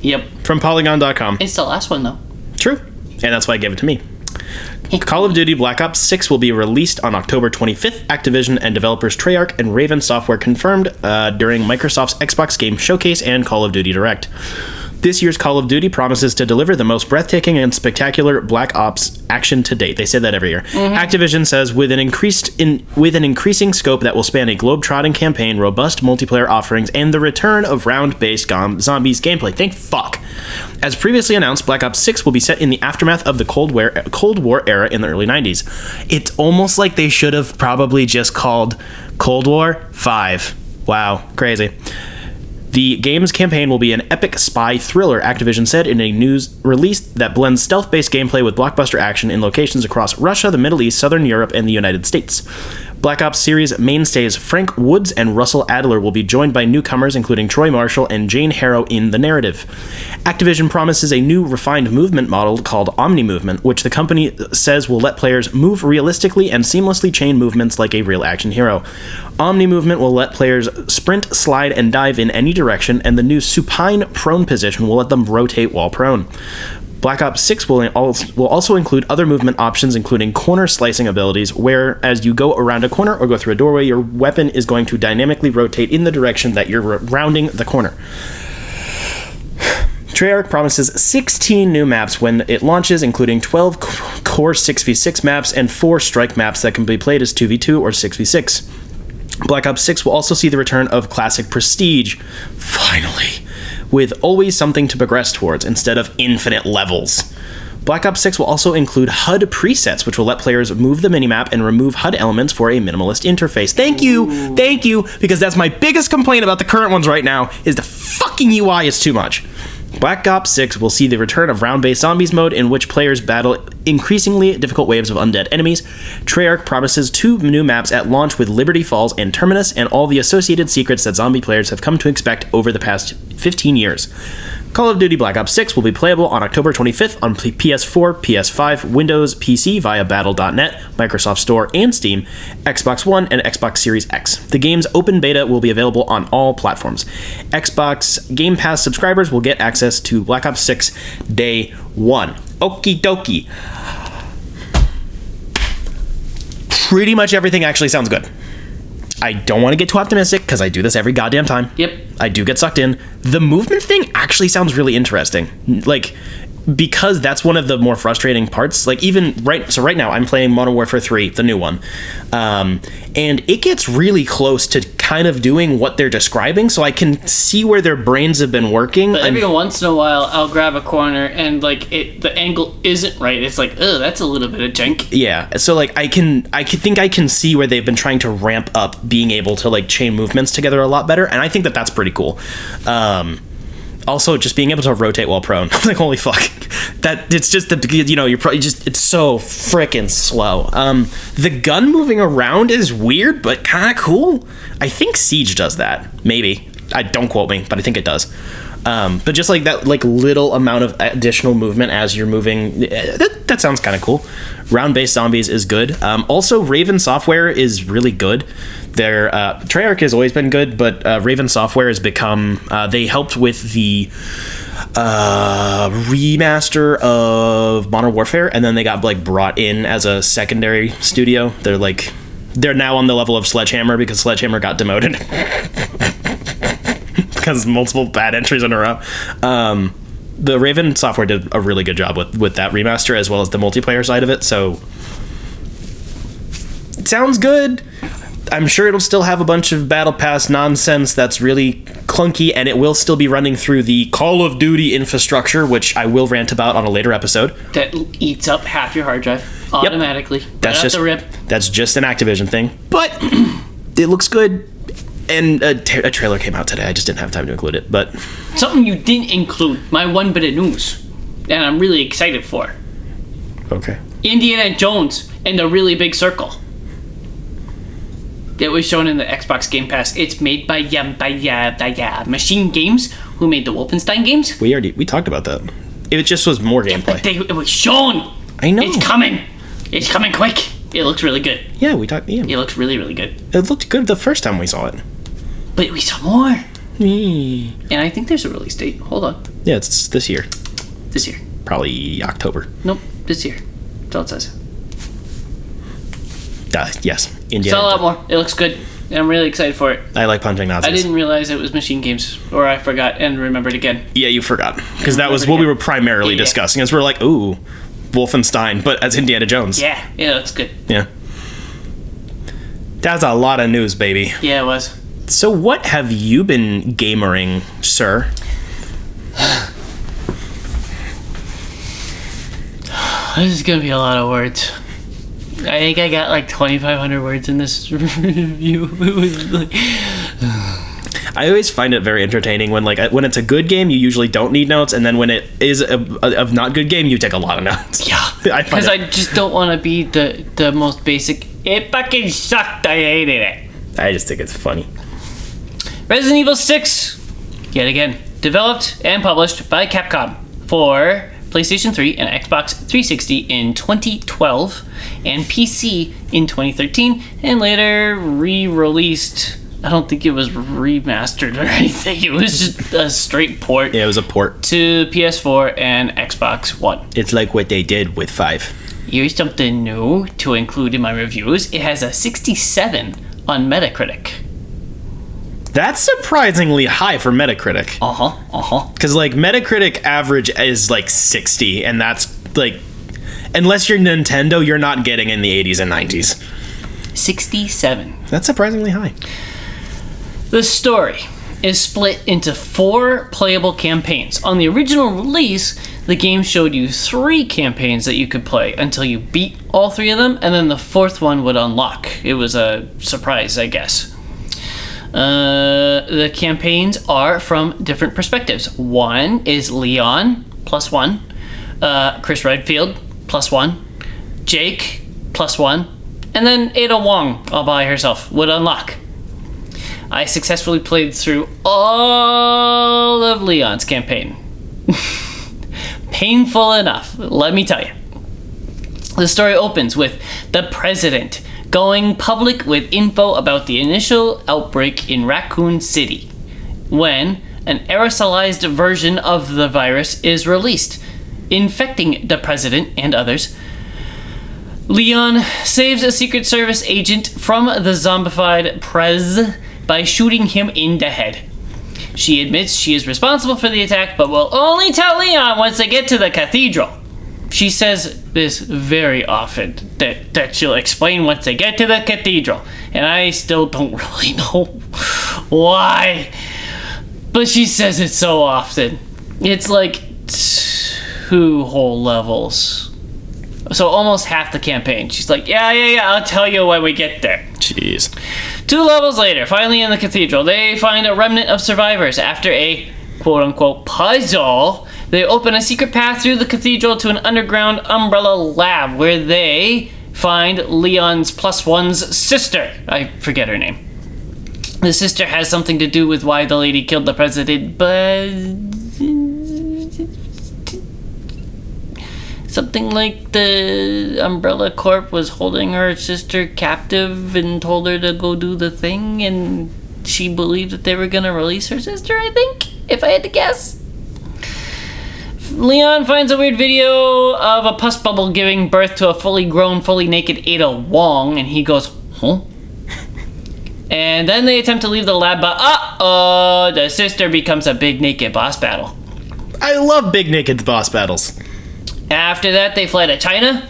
Yep. From Polygon.com. It's the last one, though. True. And that's why I gave it to me. Call of Duty Black Ops 6 will be released on October 25th. Activision and developers Treyarch and Raven Software confirmed during Microsoft's Xbox Game Showcase and Call of Duty Direct. This year's Call of Duty promises to deliver the most breathtaking and spectacular Black Ops action to date. They say that every year. Mm-hmm. Activision says with an increasing scope that will span a globe-trotting campaign, robust multiplayer offerings, and the return of round-based zombies gameplay. Thank fuck. As previously announced, Black Ops 6 will be set in the aftermath of the Cold War era in the early 90s. It's almost like they should have probably just called Cold War 5. Wow, crazy. The game's campaign will be an epic spy thriller, Activision said in a news release that blends stealth-based gameplay with blockbuster action in locations across Russia, the Middle East, Southern Europe, and the United States. Black Ops series mainstays Frank Woods and Russell Adler will be joined by newcomers including Troy Marshall and Jane Harrow in the narrative. Activision promises a new refined movement model called Omni Movement, which the company says will let players move realistically and seamlessly chain movements like a real action hero. Omni Movement will let players sprint, slide, and dive in any direction, and the new supine prone position will let them rotate while prone. Black Ops 6 will also include other movement options, including corner slicing abilities, where as you go around a corner or go through a doorway, your weapon is going to dynamically rotate in the direction that you're rounding the corner. Treyarch promises 16 new maps when it launches, including 12 core 6v6 maps and 4 strike maps that can be played as 2v2 or 6v6. Black Ops 6 will also see the return of classic Prestige, finally, with always something to progress towards instead of infinite levels. Black Ops 6 will also include HUD presets, which will let players move the minimap and remove HUD elements for a minimalist interface. Thank you, because that's my biggest complaint about the current ones right now, is the fucking UI is too much. Black Ops 6 will see the return of round-based zombies mode, in which players battle increasingly difficult waves of undead enemies. Treyarch promises 2 new maps at launch with Liberty Falls and Terminus, and all the associated secrets that zombie players have come to expect over the past 15 years. Call of Duty Black Ops 6 will be playable on October 25th on PS4, PS5, Windows, PC via Battle.net, Microsoft Store and Steam, Xbox One, and Xbox Series X. The game's open beta will be available on all platforms. Xbox Game Pass subscribers will get access to Black Ops 6 Day 1. Okie dokie. Pretty much everything actually sounds good. I don't want to get too optimistic because I do this every goddamn time. Yep. I do get sucked in. The movement thing actually sounds really interesting. Like, because that's one of the more frustrating parts. Like, even right now I'm playing Modern Warfare 3, the new one. And it gets really close to kind of doing what they're describing, so I can see where their brains have been working. But every once in a while, I'll grab a corner and like the angle isn't right. It's like, oh, that's a little bit of jank. Yeah, so like I can see where they've been trying to ramp up being able to like chain movements together a lot better, and I think that that's pretty cool. Also, just being able to rotate while prone, like holy fuck, that it's just you're probably just it's so freaking slow. The gun moving around is weird, but kind of cool. I think Siege does that. Maybe. Don't quote me, but I think it does. But just like that, like little amount of additional movement as you're moving, that sounds kind of cool. Round-based zombies is good. Also, Raven Software is really good. Their Treyarch has always been good, but Raven Software has become. They helped with the remaster of Modern Warfare, and then they got like brought in as a secondary studio. They're now on the level of Sledgehammer because Sledgehammer got demoted. Because multiple bad entries in a row. The Raven Software did a really good job with that remaster as well as the multiplayer side of it, so it sounds good. I'm sure it'll still have a bunch of Battle Pass nonsense that's really clunky, and it will still be running through the Call of Duty infrastructure, which I will rant about on a later episode. That eats up half your hard drive automatically. Yep. That's just the rip. That's just an Activision thing, but it looks good. And a trailer came out today. I just didn't have time to include it, but something you didn't include, my one bit of news, and I'm really excited for. Okay. Indiana Jones and the Really Big Circle. It was shown in the Xbox Game Pass. It's made by Machine Games, who made the Wolfenstein games. We talked about that. It just was more gameplay. It was shown. I know. It's coming. It's coming quick. It looks really good. Yeah, we talked. Yeah. It looks really, really good. It looked good the first time we saw it. But we saw more. And I think there's a release date. Hold on. Yeah, it's this year. This year. Probably October. Nope, this year. That's all it says. Yes. Indiana. It's a lot more. It looks good. And I'm really excited for it. I like punching Nazis. I didn't realize it was Machine Games, or I forgot and remembered again. Yeah, you forgot. Because that was what we were primarily discussing. Is we're like, ooh, Wolfenstein, but as Indiana Jones. Yeah, that's good. Yeah. That's a lot of news, baby. Yeah, it was. So what have you been gamering, sir? This is going to be a lot of words. I think I got like 2,500 words in this review. It was like... I always find it very entertaining when it's a good game, you usually don't need notes, and then when it is a not good game, you take a lot of notes. Yeah, because I just don't want to be the most basic. It fucking sucked. I hated it. I just think it's funny. Resident Evil 6, yet again, developed and published by Capcom for PlayStation 3 and Xbox 360 in 2012, and PC in 2013, and later re-released. I don't think it was remastered or anything. It was just a straight port. Yeah, it was a port. To PS4 and Xbox One. It's like what they did with 5. Here's something new to include in my reviews. It has a 67 on Metacritic. That's surprisingly high for Metacritic. Because like Metacritic average is like 60, and that's like, unless you're Nintendo, you're not getting in the 80s and 90s. 67. That's surprisingly high. The story. is split into 4 playable campaigns. On the original release, the game showed you 3 campaigns that you could play until you beat all 3 of them, and then the 4th one would unlock. It was a surprise, I guess. The campaigns are from different perspectives. One is Leon, +1. Chris Redfield, +1. Jake, +1. And then Ada Wong, all by herself, would unlock. I successfully played through all of Leon's campaign. Painful enough, let me tell you. The story opens with the president going public with info about the initial outbreak in Raccoon City, when an aerosolized version of the virus is released, infecting the president and others. Leon saves a Secret Service agent from the zombified Prez by shooting him in the head. She admits she is responsible for the attack, but will only tell Leon once they get to the cathedral. She says this very often, that she'll explain once they get to the cathedral, and I still don't really know why, but she says it so often. It's like 2 whole levels. So almost half the campaign. She's like, yeah, I'll tell you when we get there. Jeez. 2 levels later, finally in the cathedral, they find a remnant of survivors. After a quote-unquote puzzle, they open a secret path through the cathedral to an underground Umbrella lab where they find Leon's +1's sister. I forget her name. The sister has something to do with why the lady killed the president, but something like the Umbrella Corp was holding her sister captive and told her to go do the thing, and she believed that they were going to release her sister, I think, if I had to guess. Leon finds a weird video of a pus bubble giving birth to a fully grown, fully naked Ada Wong, and he goes, huh? And then they attempt to leave the lab, but the sister becomes a big naked boss battle. I love big naked boss battles. After that, they fly to China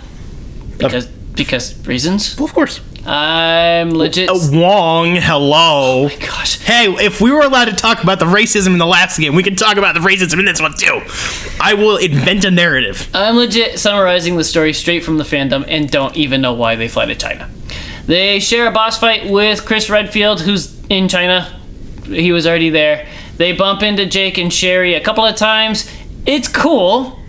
because reasons. Well, of course. I'm legit. Wong, hello. Oh my gosh. Hey, if we were allowed to talk about the racism in the last game, we can talk about the racism in this one too. I will invent a narrative. I'm legit summarizing the story straight from the fandom and don't even know why they fly to China. They share a boss fight with Chris Redfield, who's in China. He was already there. They bump into Jake and Sherry a couple of times. It's cool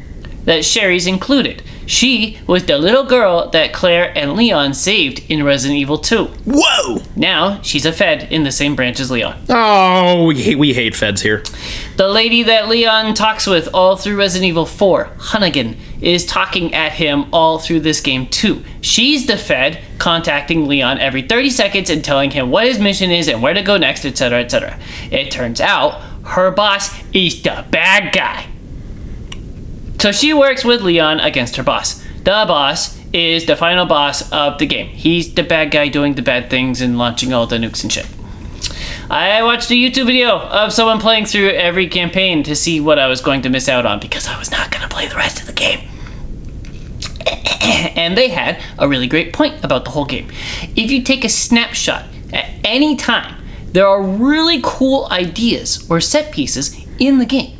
that Sherry's included. She was the little girl that Claire and Leon saved in Resident Evil 2. Whoa! Now, she's a Fed in the same branch as Leon. Oh, we hate Feds here. The lady that Leon talks with all through Resident Evil 4, Hunnigan, is talking at him all through this game too. She's the Fed, contacting Leon every 30 seconds and telling him what his mission is and where to go next, etc., etc. It turns out her boss is the bad guy. So she works with Leon against her boss. The boss is the final boss of the game. He's the bad guy doing the bad things and launching all the nukes and shit. I watched a YouTube video of someone playing through every campaign to see what I was going to miss out on because I was not going to play the rest of the game. And they had a really great point about the whole game. If you take a snapshot at any time, there are really cool ideas or set pieces in the game.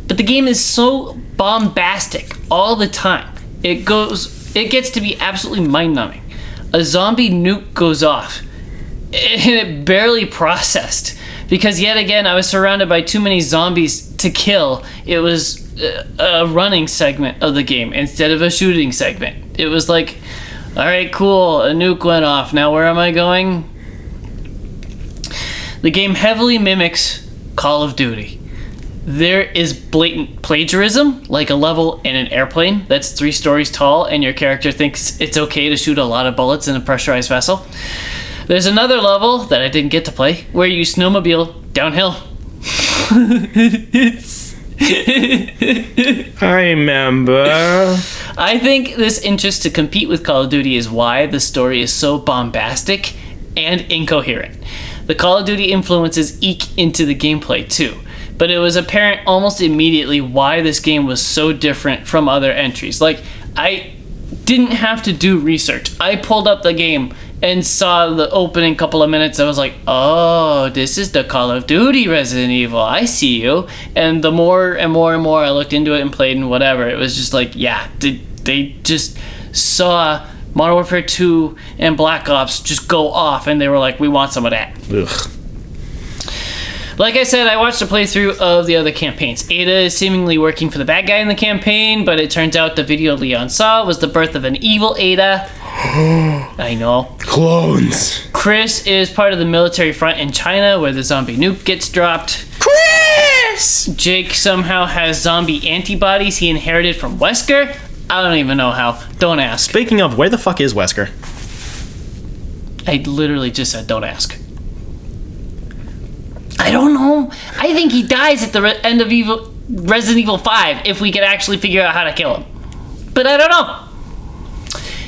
But the game is so bombastic all the time. It gets to be absolutely mind-numbing. A zombie nuke goes off, and it barely processed because yet again I was surrounded by too many zombies to kill. It was a running segment of the game instead of a shooting segment. It was like, all right, cool, a nuke went off. Now where am I going? The game heavily mimics Call of Duty. There is blatant plagiarism, like a level in an airplane that's 3 stories tall and your character thinks it's okay to shoot a lot of bullets in a pressurized vessel. There's another level that I didn't get to play where you snowmobile downhill. I remember. I think this interest to compete with Call of Duty is why the story is so bombastic and incoherent. The Call of Duty influences eke into the gameplay too. But it was apparent almost immediately why this game was so different from other entries. Like, I didn't have to do research. I pulled up the game and saw the opening couple of minutes, I was like, oh, this is the Call of Duty Resident Evil. I see you. And the more and more and more I looked into it and played and whatever, it was just like, yeah, they just saw Modern Warfare 2 and Black Ops just go off, and they were like, we want some of that. Ugh. Like I said, I watched a playthrough of the other campaigns. Ada is seemingly working for the bad guy in the campaign, but it turns out the video Leon saw was the birth of an evil Ada. I know. Clones. Chris is part of the military front in China where the zombie nuke gets dropped. Chris! Jake somehow has zombie antibodies he inherited from Wesker. I don't even know how. Don't ask. Speaking of, where the fuck is Wesker? I literally just said don't ask. I don't know. I think he dies at the end of Resident Evil 5 if we could actually figure out how to kill him. But I don't know.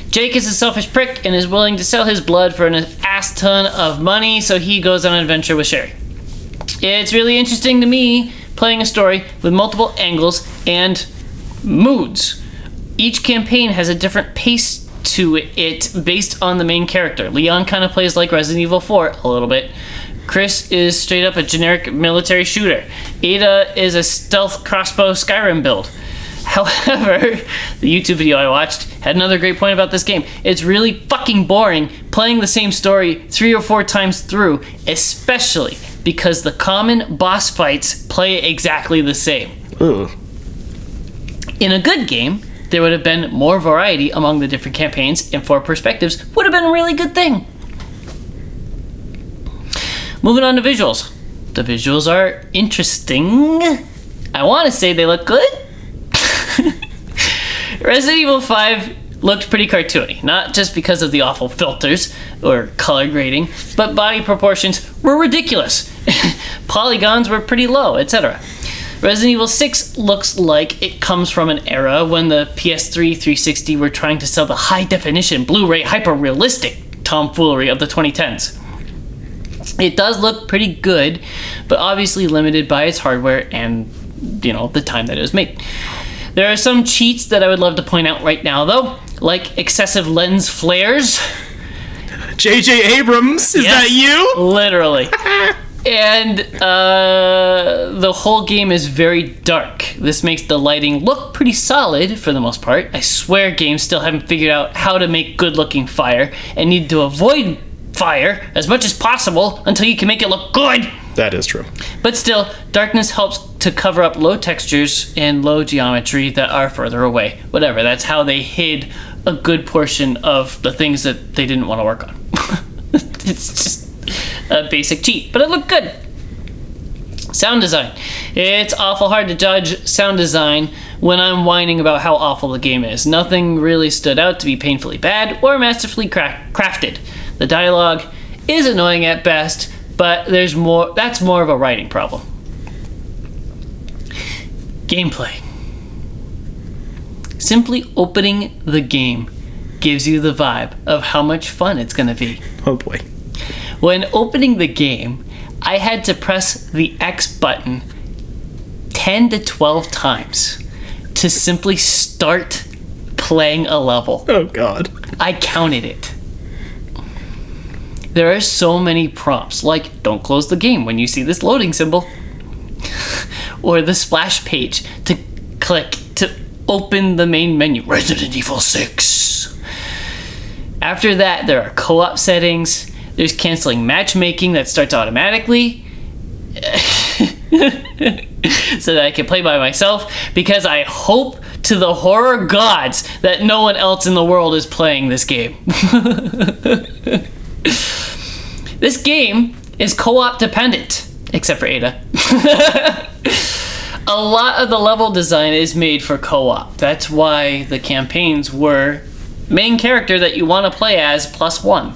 Jake is a selfish prick and is willing to sell his blood for an ass ton of money, so he goes on an adventure with Sherry. It's really interesting to me playing a story with multiple angles and moods. Each campaign has a different pace to it based on the main character. Leon kind of plays like Resident Evil 4 a little bit. Chris is straight up a generic military shooter. Ada is a stealth crossbow Skyrim build. However, the YouTube video I watched had another great point about this game. It's really fucking boring playing the same story 3 or 4 times through, especially because the common boss fights play exactly the same. Ugh. In a good game, there would have been more variety among the different campaigns, and 4 perspectives would have been a really good thing. Moving on to visuals. The visuals are interesting. I want to say they look good. Resident Evil 5 looked pretty cartoony, not just because of the awful filters or color grading, but body proportions were ridiculous. Polygons were pretty low, etc. Resident Evil 6 looks like it comes from an era when the PS3 360 were trying to sell the high-definition Blu-ray hyper-realistic tomfoolery of the 2010s. It does look pretty good, but obviously limited by its hardware and, the time that it was made. There are some cheats that I would love to point out right now, though, like excessive lens flares. J.J. Abrams, is that you? Literally. And the whole game is very dark. This makes the lighting look pretty solid for the most part. I swear games still haven't figured out how to make good-looking fire and need to avoid fire as much as possible until you can make it look good. That is true. But still, darkness helps to cover up low textures and low geometry that are further away. Whatever, that's how they hid a good portion of the things that they didn't want to work on. It's just a basic cheat, but it looked good. Sound design. It's awful hard to judge sound design when I'm whining about how awful the game is. Nothing really stood out to be painfully bad or masterfully crafted. The dialogue is annoying at best, but there's more. That's more of a writing problem. Gameplay. Simply opening the game gives you the vibe of how much fun it's going to be. Oh boy. When opening the game, I had to press the X button 10 to 12 times to simply start playing a level. Oh god. I counted it. There are so many prompts, like don't close the game when you see this loading symbol, or the splash page to click to open the main menu, Resident Evil 6. After that, there are co-op settings, there's canceling matchmaking that starts automatically, so that I can play by myself, because I hope to the horror gods that no one else in the world is playing this game. This game is co-op dependent, except for Ada. A lot of the level design is made for co-op. That's why the campaigns were main character that you want to play as +1.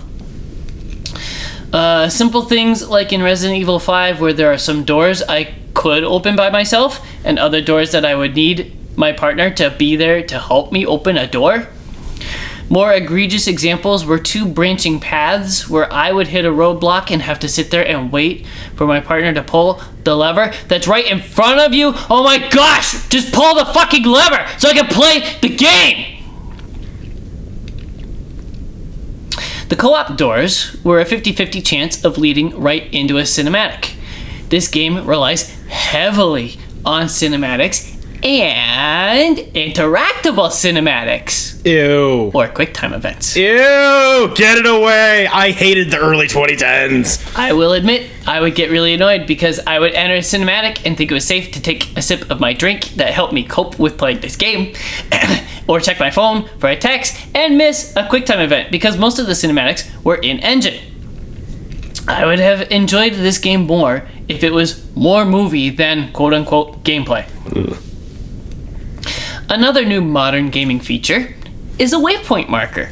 Simple things like in Resident Evil 5 where there are some doors I could open by myself and other doors that I would need my partner to be there to help me open a door. More egregious examples were 2 branching paths where I would hit a roadblock and have to sit there and wait for my partner to pull the lever that's right in front of you. Oh my gosh! Just pull the fucking lever so I can play the game! The co-op doors were a 50-50 chance of leading right into a cinematic. This game relies heavily on cinematics and interactable cinematics. Ew. Or QuickTime events. Ew! Get it away! I hated the early 2010s. I will admit, I would get really annoyed because I would enter a cinematic and think it was safe to take a sip of my drink that helped me cope with playing this game, or check my phone for a text and miss a QuickTime event because most of the cinematics were in-engine. I would have enjoyed this game more if it was more movie than quote-unquote gameplay. Ugh. Another new modern gaming feature is a waypoint marker.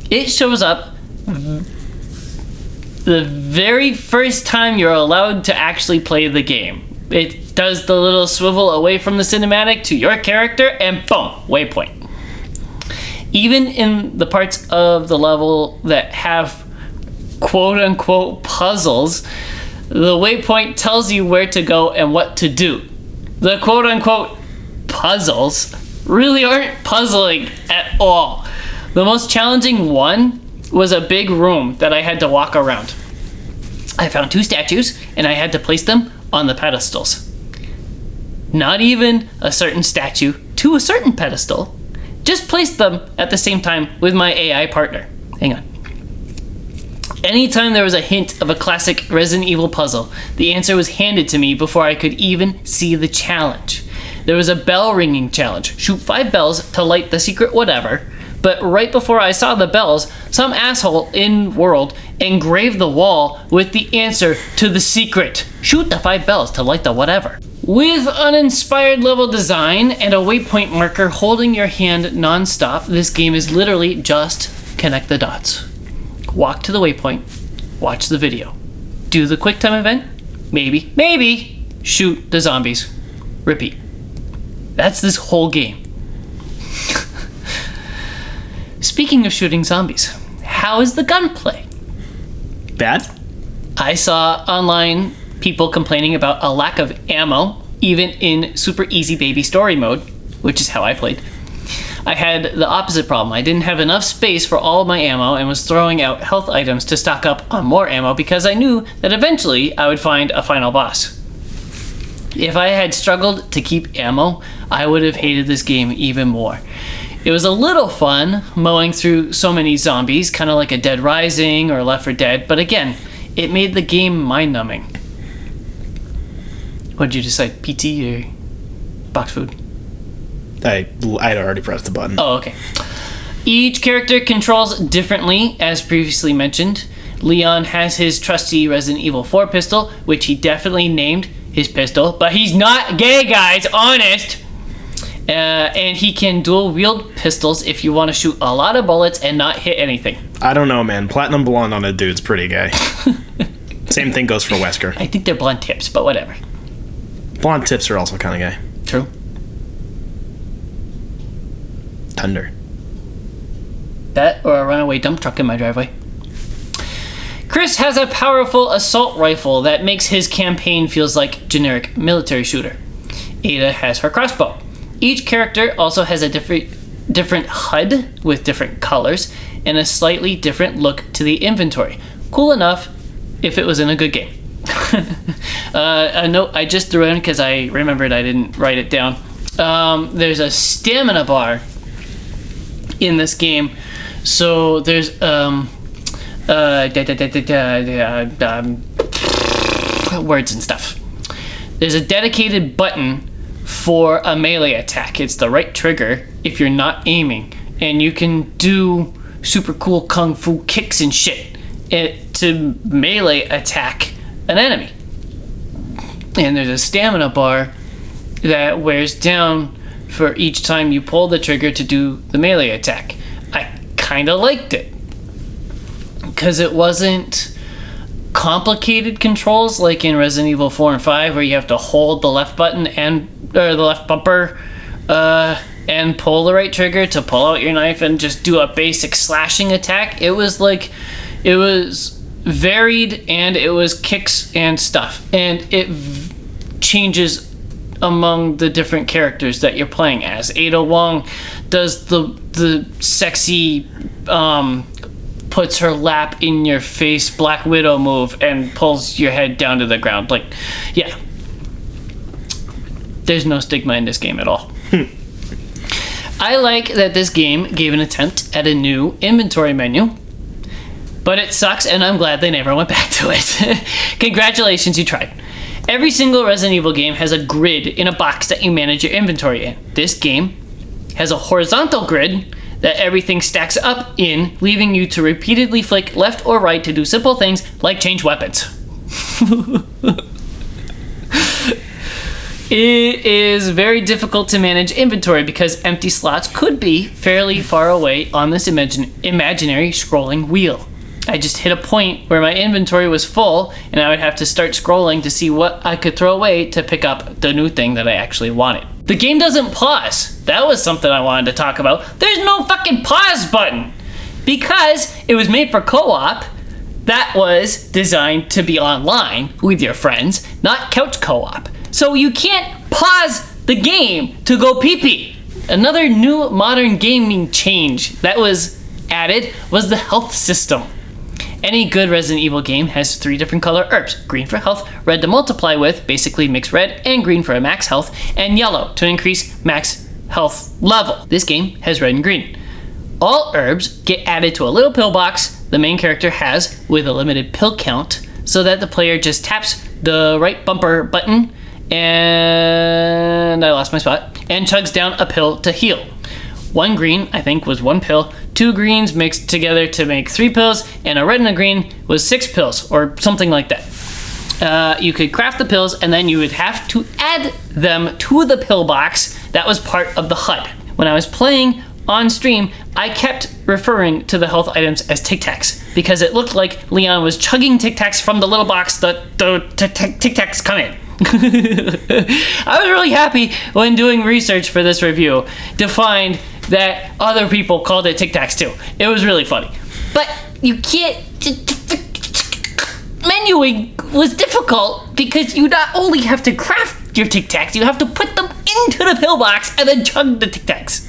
It shows up the very first time you're allowed to actually play the game. It does the little swivel away from the cinematic to your character and boom, waypoint. Even in the parts of the level that have quote-unquote puzzles, the waypoint tells you where to go and what to do. The quote-unquote puzzles really aren't puzzling at all. The most challenging one was a big room that I had to walk around. I found 2 statues and I had to place them on the pedestals. Not even a certain statue to a certain pedestal. Just placed them at the same time with my AI partner. Hang on. Anytime there was a hint of a classic Resident Evil puzzle, the answer was handed to me before I could even see the challenge. There was a bell ringing challenge. Shoot 5 bells to light the secret whatever, but right before I saw the bells, some asshole in world engraved the wall with the answer to the secret. Shoot the 5 bells to light the whatever. With uninspired level design and a waypoint marker holding your hand non-stop, this game is literally just connect the dots. Walk to the waypoint, watch the video. Do the QuickTime event, maybe, shoot the zombies. Repeat. That's this whole game. Speaking of shooting zombies, how is the gunplay? Bad? I saw online people complaining about a lack of ammo, even in super easy baby story mode, which is how I played. I had the opposite problem. I didn't have enough space for all of my ammo and was throwing out health items to stock up on more ammo because I knew that eventually I would find a final boss. If I had struggled to keep ammo, I would have hated this game even more. It was a little fun mowing through so many zombies, kind of like a Dead Rising or Left 4 Dead, but again, it made the game mind-numbing. What did you decide, PT or box food? I had already pressed the button. Oh, okay. Each character controls differently, as previously mentioned. Leon has his trusty Resident Evil 4 pistol, which he definitely named his pistol, but he's not gay, guys, honest. And he can dual wield pistols if you want to shoot a lot of bullets and not hit anything. I don't know, man. Platinum blonde on a dude's pretty gay. Same thing goes for Wesker. I think they're blonde tips, but whatever. Blonde tips are also kind of gay. True. Thunder. That or a runaway dump truck in my driveway. Chris has a powerful assault rifle that makes his campaign feels like generic military shooter. Ada has her crossbow. Each character also has a different HUD with different colors and a slightly different look to the inventory. Cool enough if it was in a good game. A note I just threw in because I remembered I didn't write it down. There's a stamina bar in this game. So there's words and stuff. There's a dedicated button for a melee attack. It's the right trigger if you're not aiming, and you can do super cool kung fu kicks and shit to melee attack an enemy. And there's a stamina bar that wears down for each time you pull the trigger to do the melee attack. I kind of liked it because it wasn't complicated controls like in Resident Evil 4 and 5 where you have to hold the left button or the left bumper and pull the right trigger to pull out your knife and just do a basic slashing attack. It was varied and it was kicks and stuff, and it changes among the different characters that you're playing as. Ada Wong does the sexy puts her lap in your face Black Widow move and pulls your head down to the ground. Like, yeah. There's no stigma in this game at all. I like that this game gave an attempt at a new inventory menu, but it sucks and I'm glad they never went back to it. Congratulations, you tried. Every single Resident Evil game has a grid in a box that you manage your inventory in. This game has a horizontal grid that everything stacks up in, leaving you to repeatedly flick left or right to do simple things like change weapons. It is very difficult to manage inventory because empty slots could be fairly far away on this imaginary scrolling wheel. I just hit a point where my inventory was full and I would have to start scrolling to see what I could throw away to pick up the new thing that I actually wanted. The game doesn't pause. That was something I wanted to talk about. There's no fucking pause button because it was made for co-op. That was designed to be online with your friends, not couch co-op. So you can't pause the game to go pee-pee. Another new modern gaming change that was added was the health system. Any good Resident Evil game has 3 different color herbs. Green for health, red to multiply with, basically mix red and green for a max health, and yellow to increase max health level. This game has red and green. All herbs get added to a little pill box the main character has with a limited pill count so that the player just taps the right bumper button and I lost my spot, and chugs down a pill to heal. 1 green, I think, was 1 pill, 2 greens mixed together to make 3 pills, and a red and a green was 6 pills, or something like that. You could craft the pills, and then you would have to add them to the pill box that was part of the HUD. When I was playing on stream, I kept referring to the health items as Tic Tacs, because it looked like Leon was chugging Tic Tacs from the little box that the Tic Tacs come in. I was really happy when doing research for this review to find that other people called it Tic Tacs too. It was really funny. But you can't... Menuing was difficult because you not only have to craft your Tic Tacs, you have to put them into the pill box and then chug the Tic Tacs.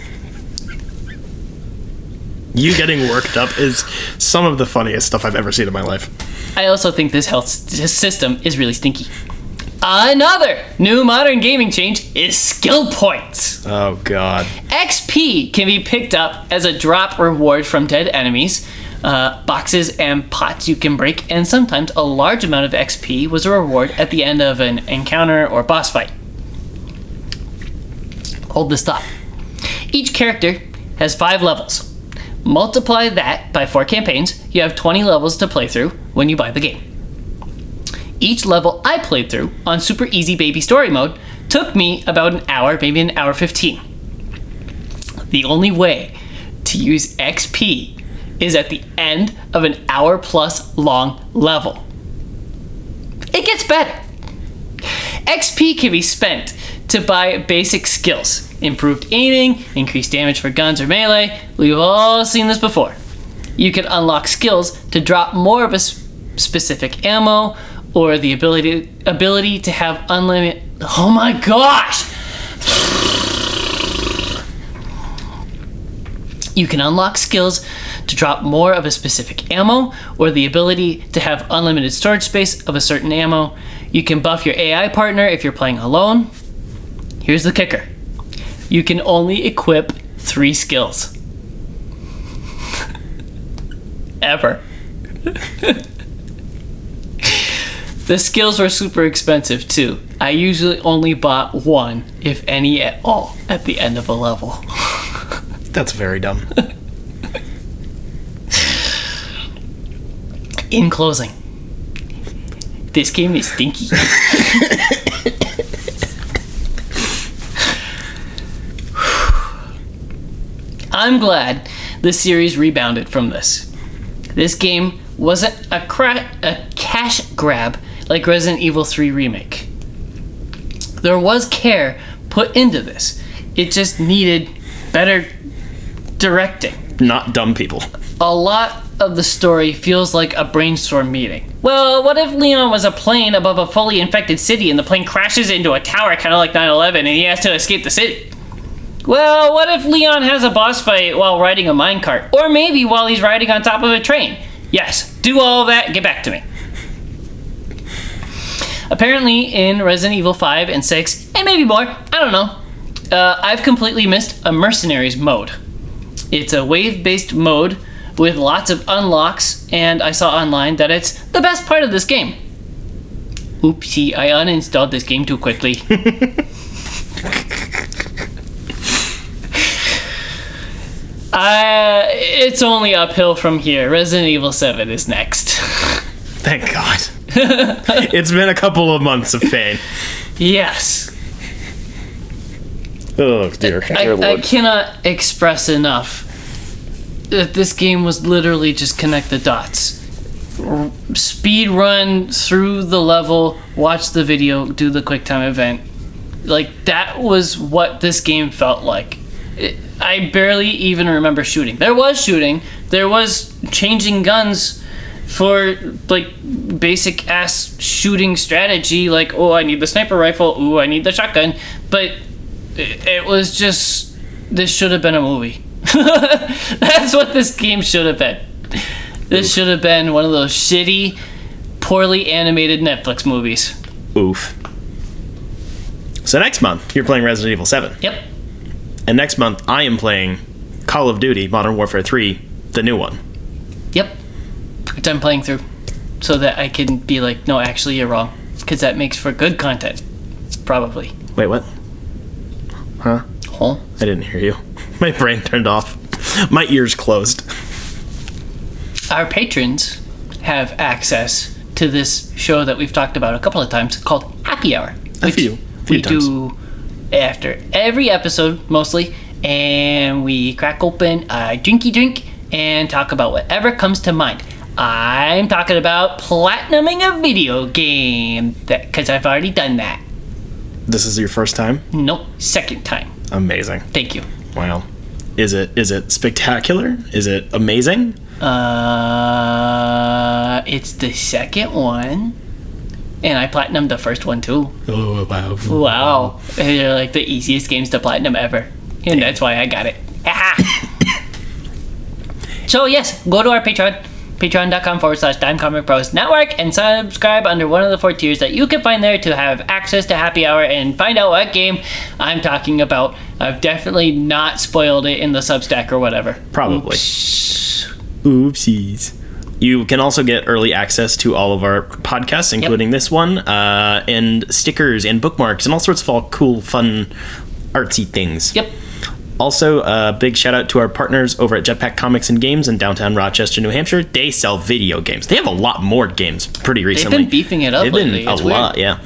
You getting worked up is some of the funniest stuff I've ever seen in my life. I also think this health system is really stinky. Another new modern gaming change is skill points. Oh god. XP can be picked up as a drop reward from dead enemies, boxes and pots you can break, and sometimes a large amount of XP was a reward at the end of an encounter or boss fight. Hold this thought. Each character has 5 levels. Multiply that by 4 campaigns, you have 20 levels to play through when you buy the game. Each level I played through on super easy baby story mode took me about an hour, maybe an hour 15. The only way to use XP is at the end of an hour plus long level. It gets better. XP can be spent to buy basic skills, improved aiming, increased damage for guns or melee. We've all seen this before. You can unlock skills to drop more of a specific ammo, or the ability to have unlimited... Oh my gosh! You can unlock skills to drop more of a specific ammo, or the ability to have unlimited storage space of a certain ammo. You can buff your AI partner if you're playing alone. Here's the kicker. You can only equip 3 skills. Ever. The skills were super expensive too. I usually only bought 1, if any at all, at the end of a level. That's very dumb. In closing, this game is stinky. I'm glad the series rebounded from this. This game wasn't a cash grab like Resident Evil 3 Remake. There was care put into this. It just needed better directing. Not dumb people. A lot of the story feels like a brainstorm meeting. Well, what if Leon was a plane above a fully infected city and the plane crashes into a tower kind of like 9/11 and he has to escape the city? Well, what if Leon has a boss fight while riding a minecart? Or maybe while he's riding on top of a train? Yes, do all of that, get back to me. Apparently, in Resident Evil 5 and 6, and maybe more, I don't know, I've completely missed a Mercenaries mode. It's a wave-based mode with lots of unlocks, and I saw online that it's the best part of this game. Oopsie, I uninstalled this game too quickly. It's only uphill from here. Resident Evil 7 is next. Thank God. It's been a couple of months of pain. Yes. Oh, dear. I cannot express enough that this game was literally just connect the dots. Speed run through the level, watch the video, do the quick time event. Like, that was what this game felt like. I barely even remember shooting. There was shooting. There was changing guns for, like, basic ass shooting strategy. Like, oh, I need the sniper rifle. Ooh, I need the shotgun. But it was just, this should have been a movie. That's what this game should have been. This should have been one of those shitty, poorly animated Netflix movies. Oof. So next month, you're playing Resident Evil 7. Yep. And next month, I am playing Call of Duty Modern Warfare 3, the new one. Yep. Which I'm playing through. So that I can be like, no, actually, you're wrong. Because that makes for good content. Probably. Wait, what? Huh? Huh? I didn't hear you. My brain turned off. My ears closed. Our patrons have access to this show that we've talked about a couple of times called Happy Hour. A few we times. Do after every episode, mostly, and we crack open a drinky drink and talk about whatever comes to mind. I'm talking about platinuming a video game, because I've already done that. This is your first time? Nope, second time. Amazing. Thank you. Wow. Is it spectacular? Is it amazing? It's the second one. And I platinumed the first one too. Oh, wow. Wow. They're like the easiest games to platinum ever. And that's why I got it. So yes, go to our Patreon. Patreon.com/dimecomicbros network and subscribe under one of the 4 tiers that you can find there to have access to Happy Hour and find out what game I'm talking about. I've definitely not spoiled it in the Substack or whatever. Probably. Oops. Oopsies. You can also get early access to all of our podcasts, including this one, and stickers and bookmarks and all sorts of all cool, fun, artsy things. Yep. Also, a big shout out to our partners over at Jetpack Comics and Games in downtown Rochester, New Hampshire. They sell video games. They have a lot more games pretty recently. They've been beefing it up lately. They've been a lot, yeah.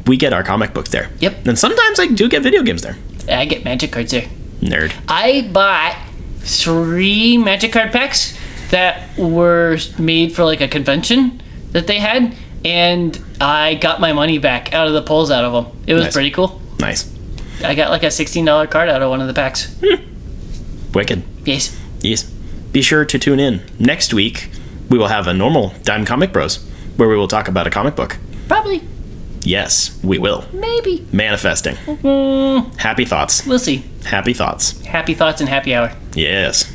We get our comic books there. Yep. And sometimes I do get video games there. I get magic cards there. Nerd. I bought 3 magic card packs that were made for like a convention that they had, and I got my money back out of the pulls out of them. It was pretty cool. Nice. I got like a $16 card out of one of the packs. Wicked. Yes. Be sure to tune in. Next week, we will have a normal Dime Comic Bros, where we will talk about a comic book. Probably. Yes, we will. Maybe. Manifesting. Happy thoughts. We'll see. Happy thoughts. Happy thoughts and happy hour. Yes.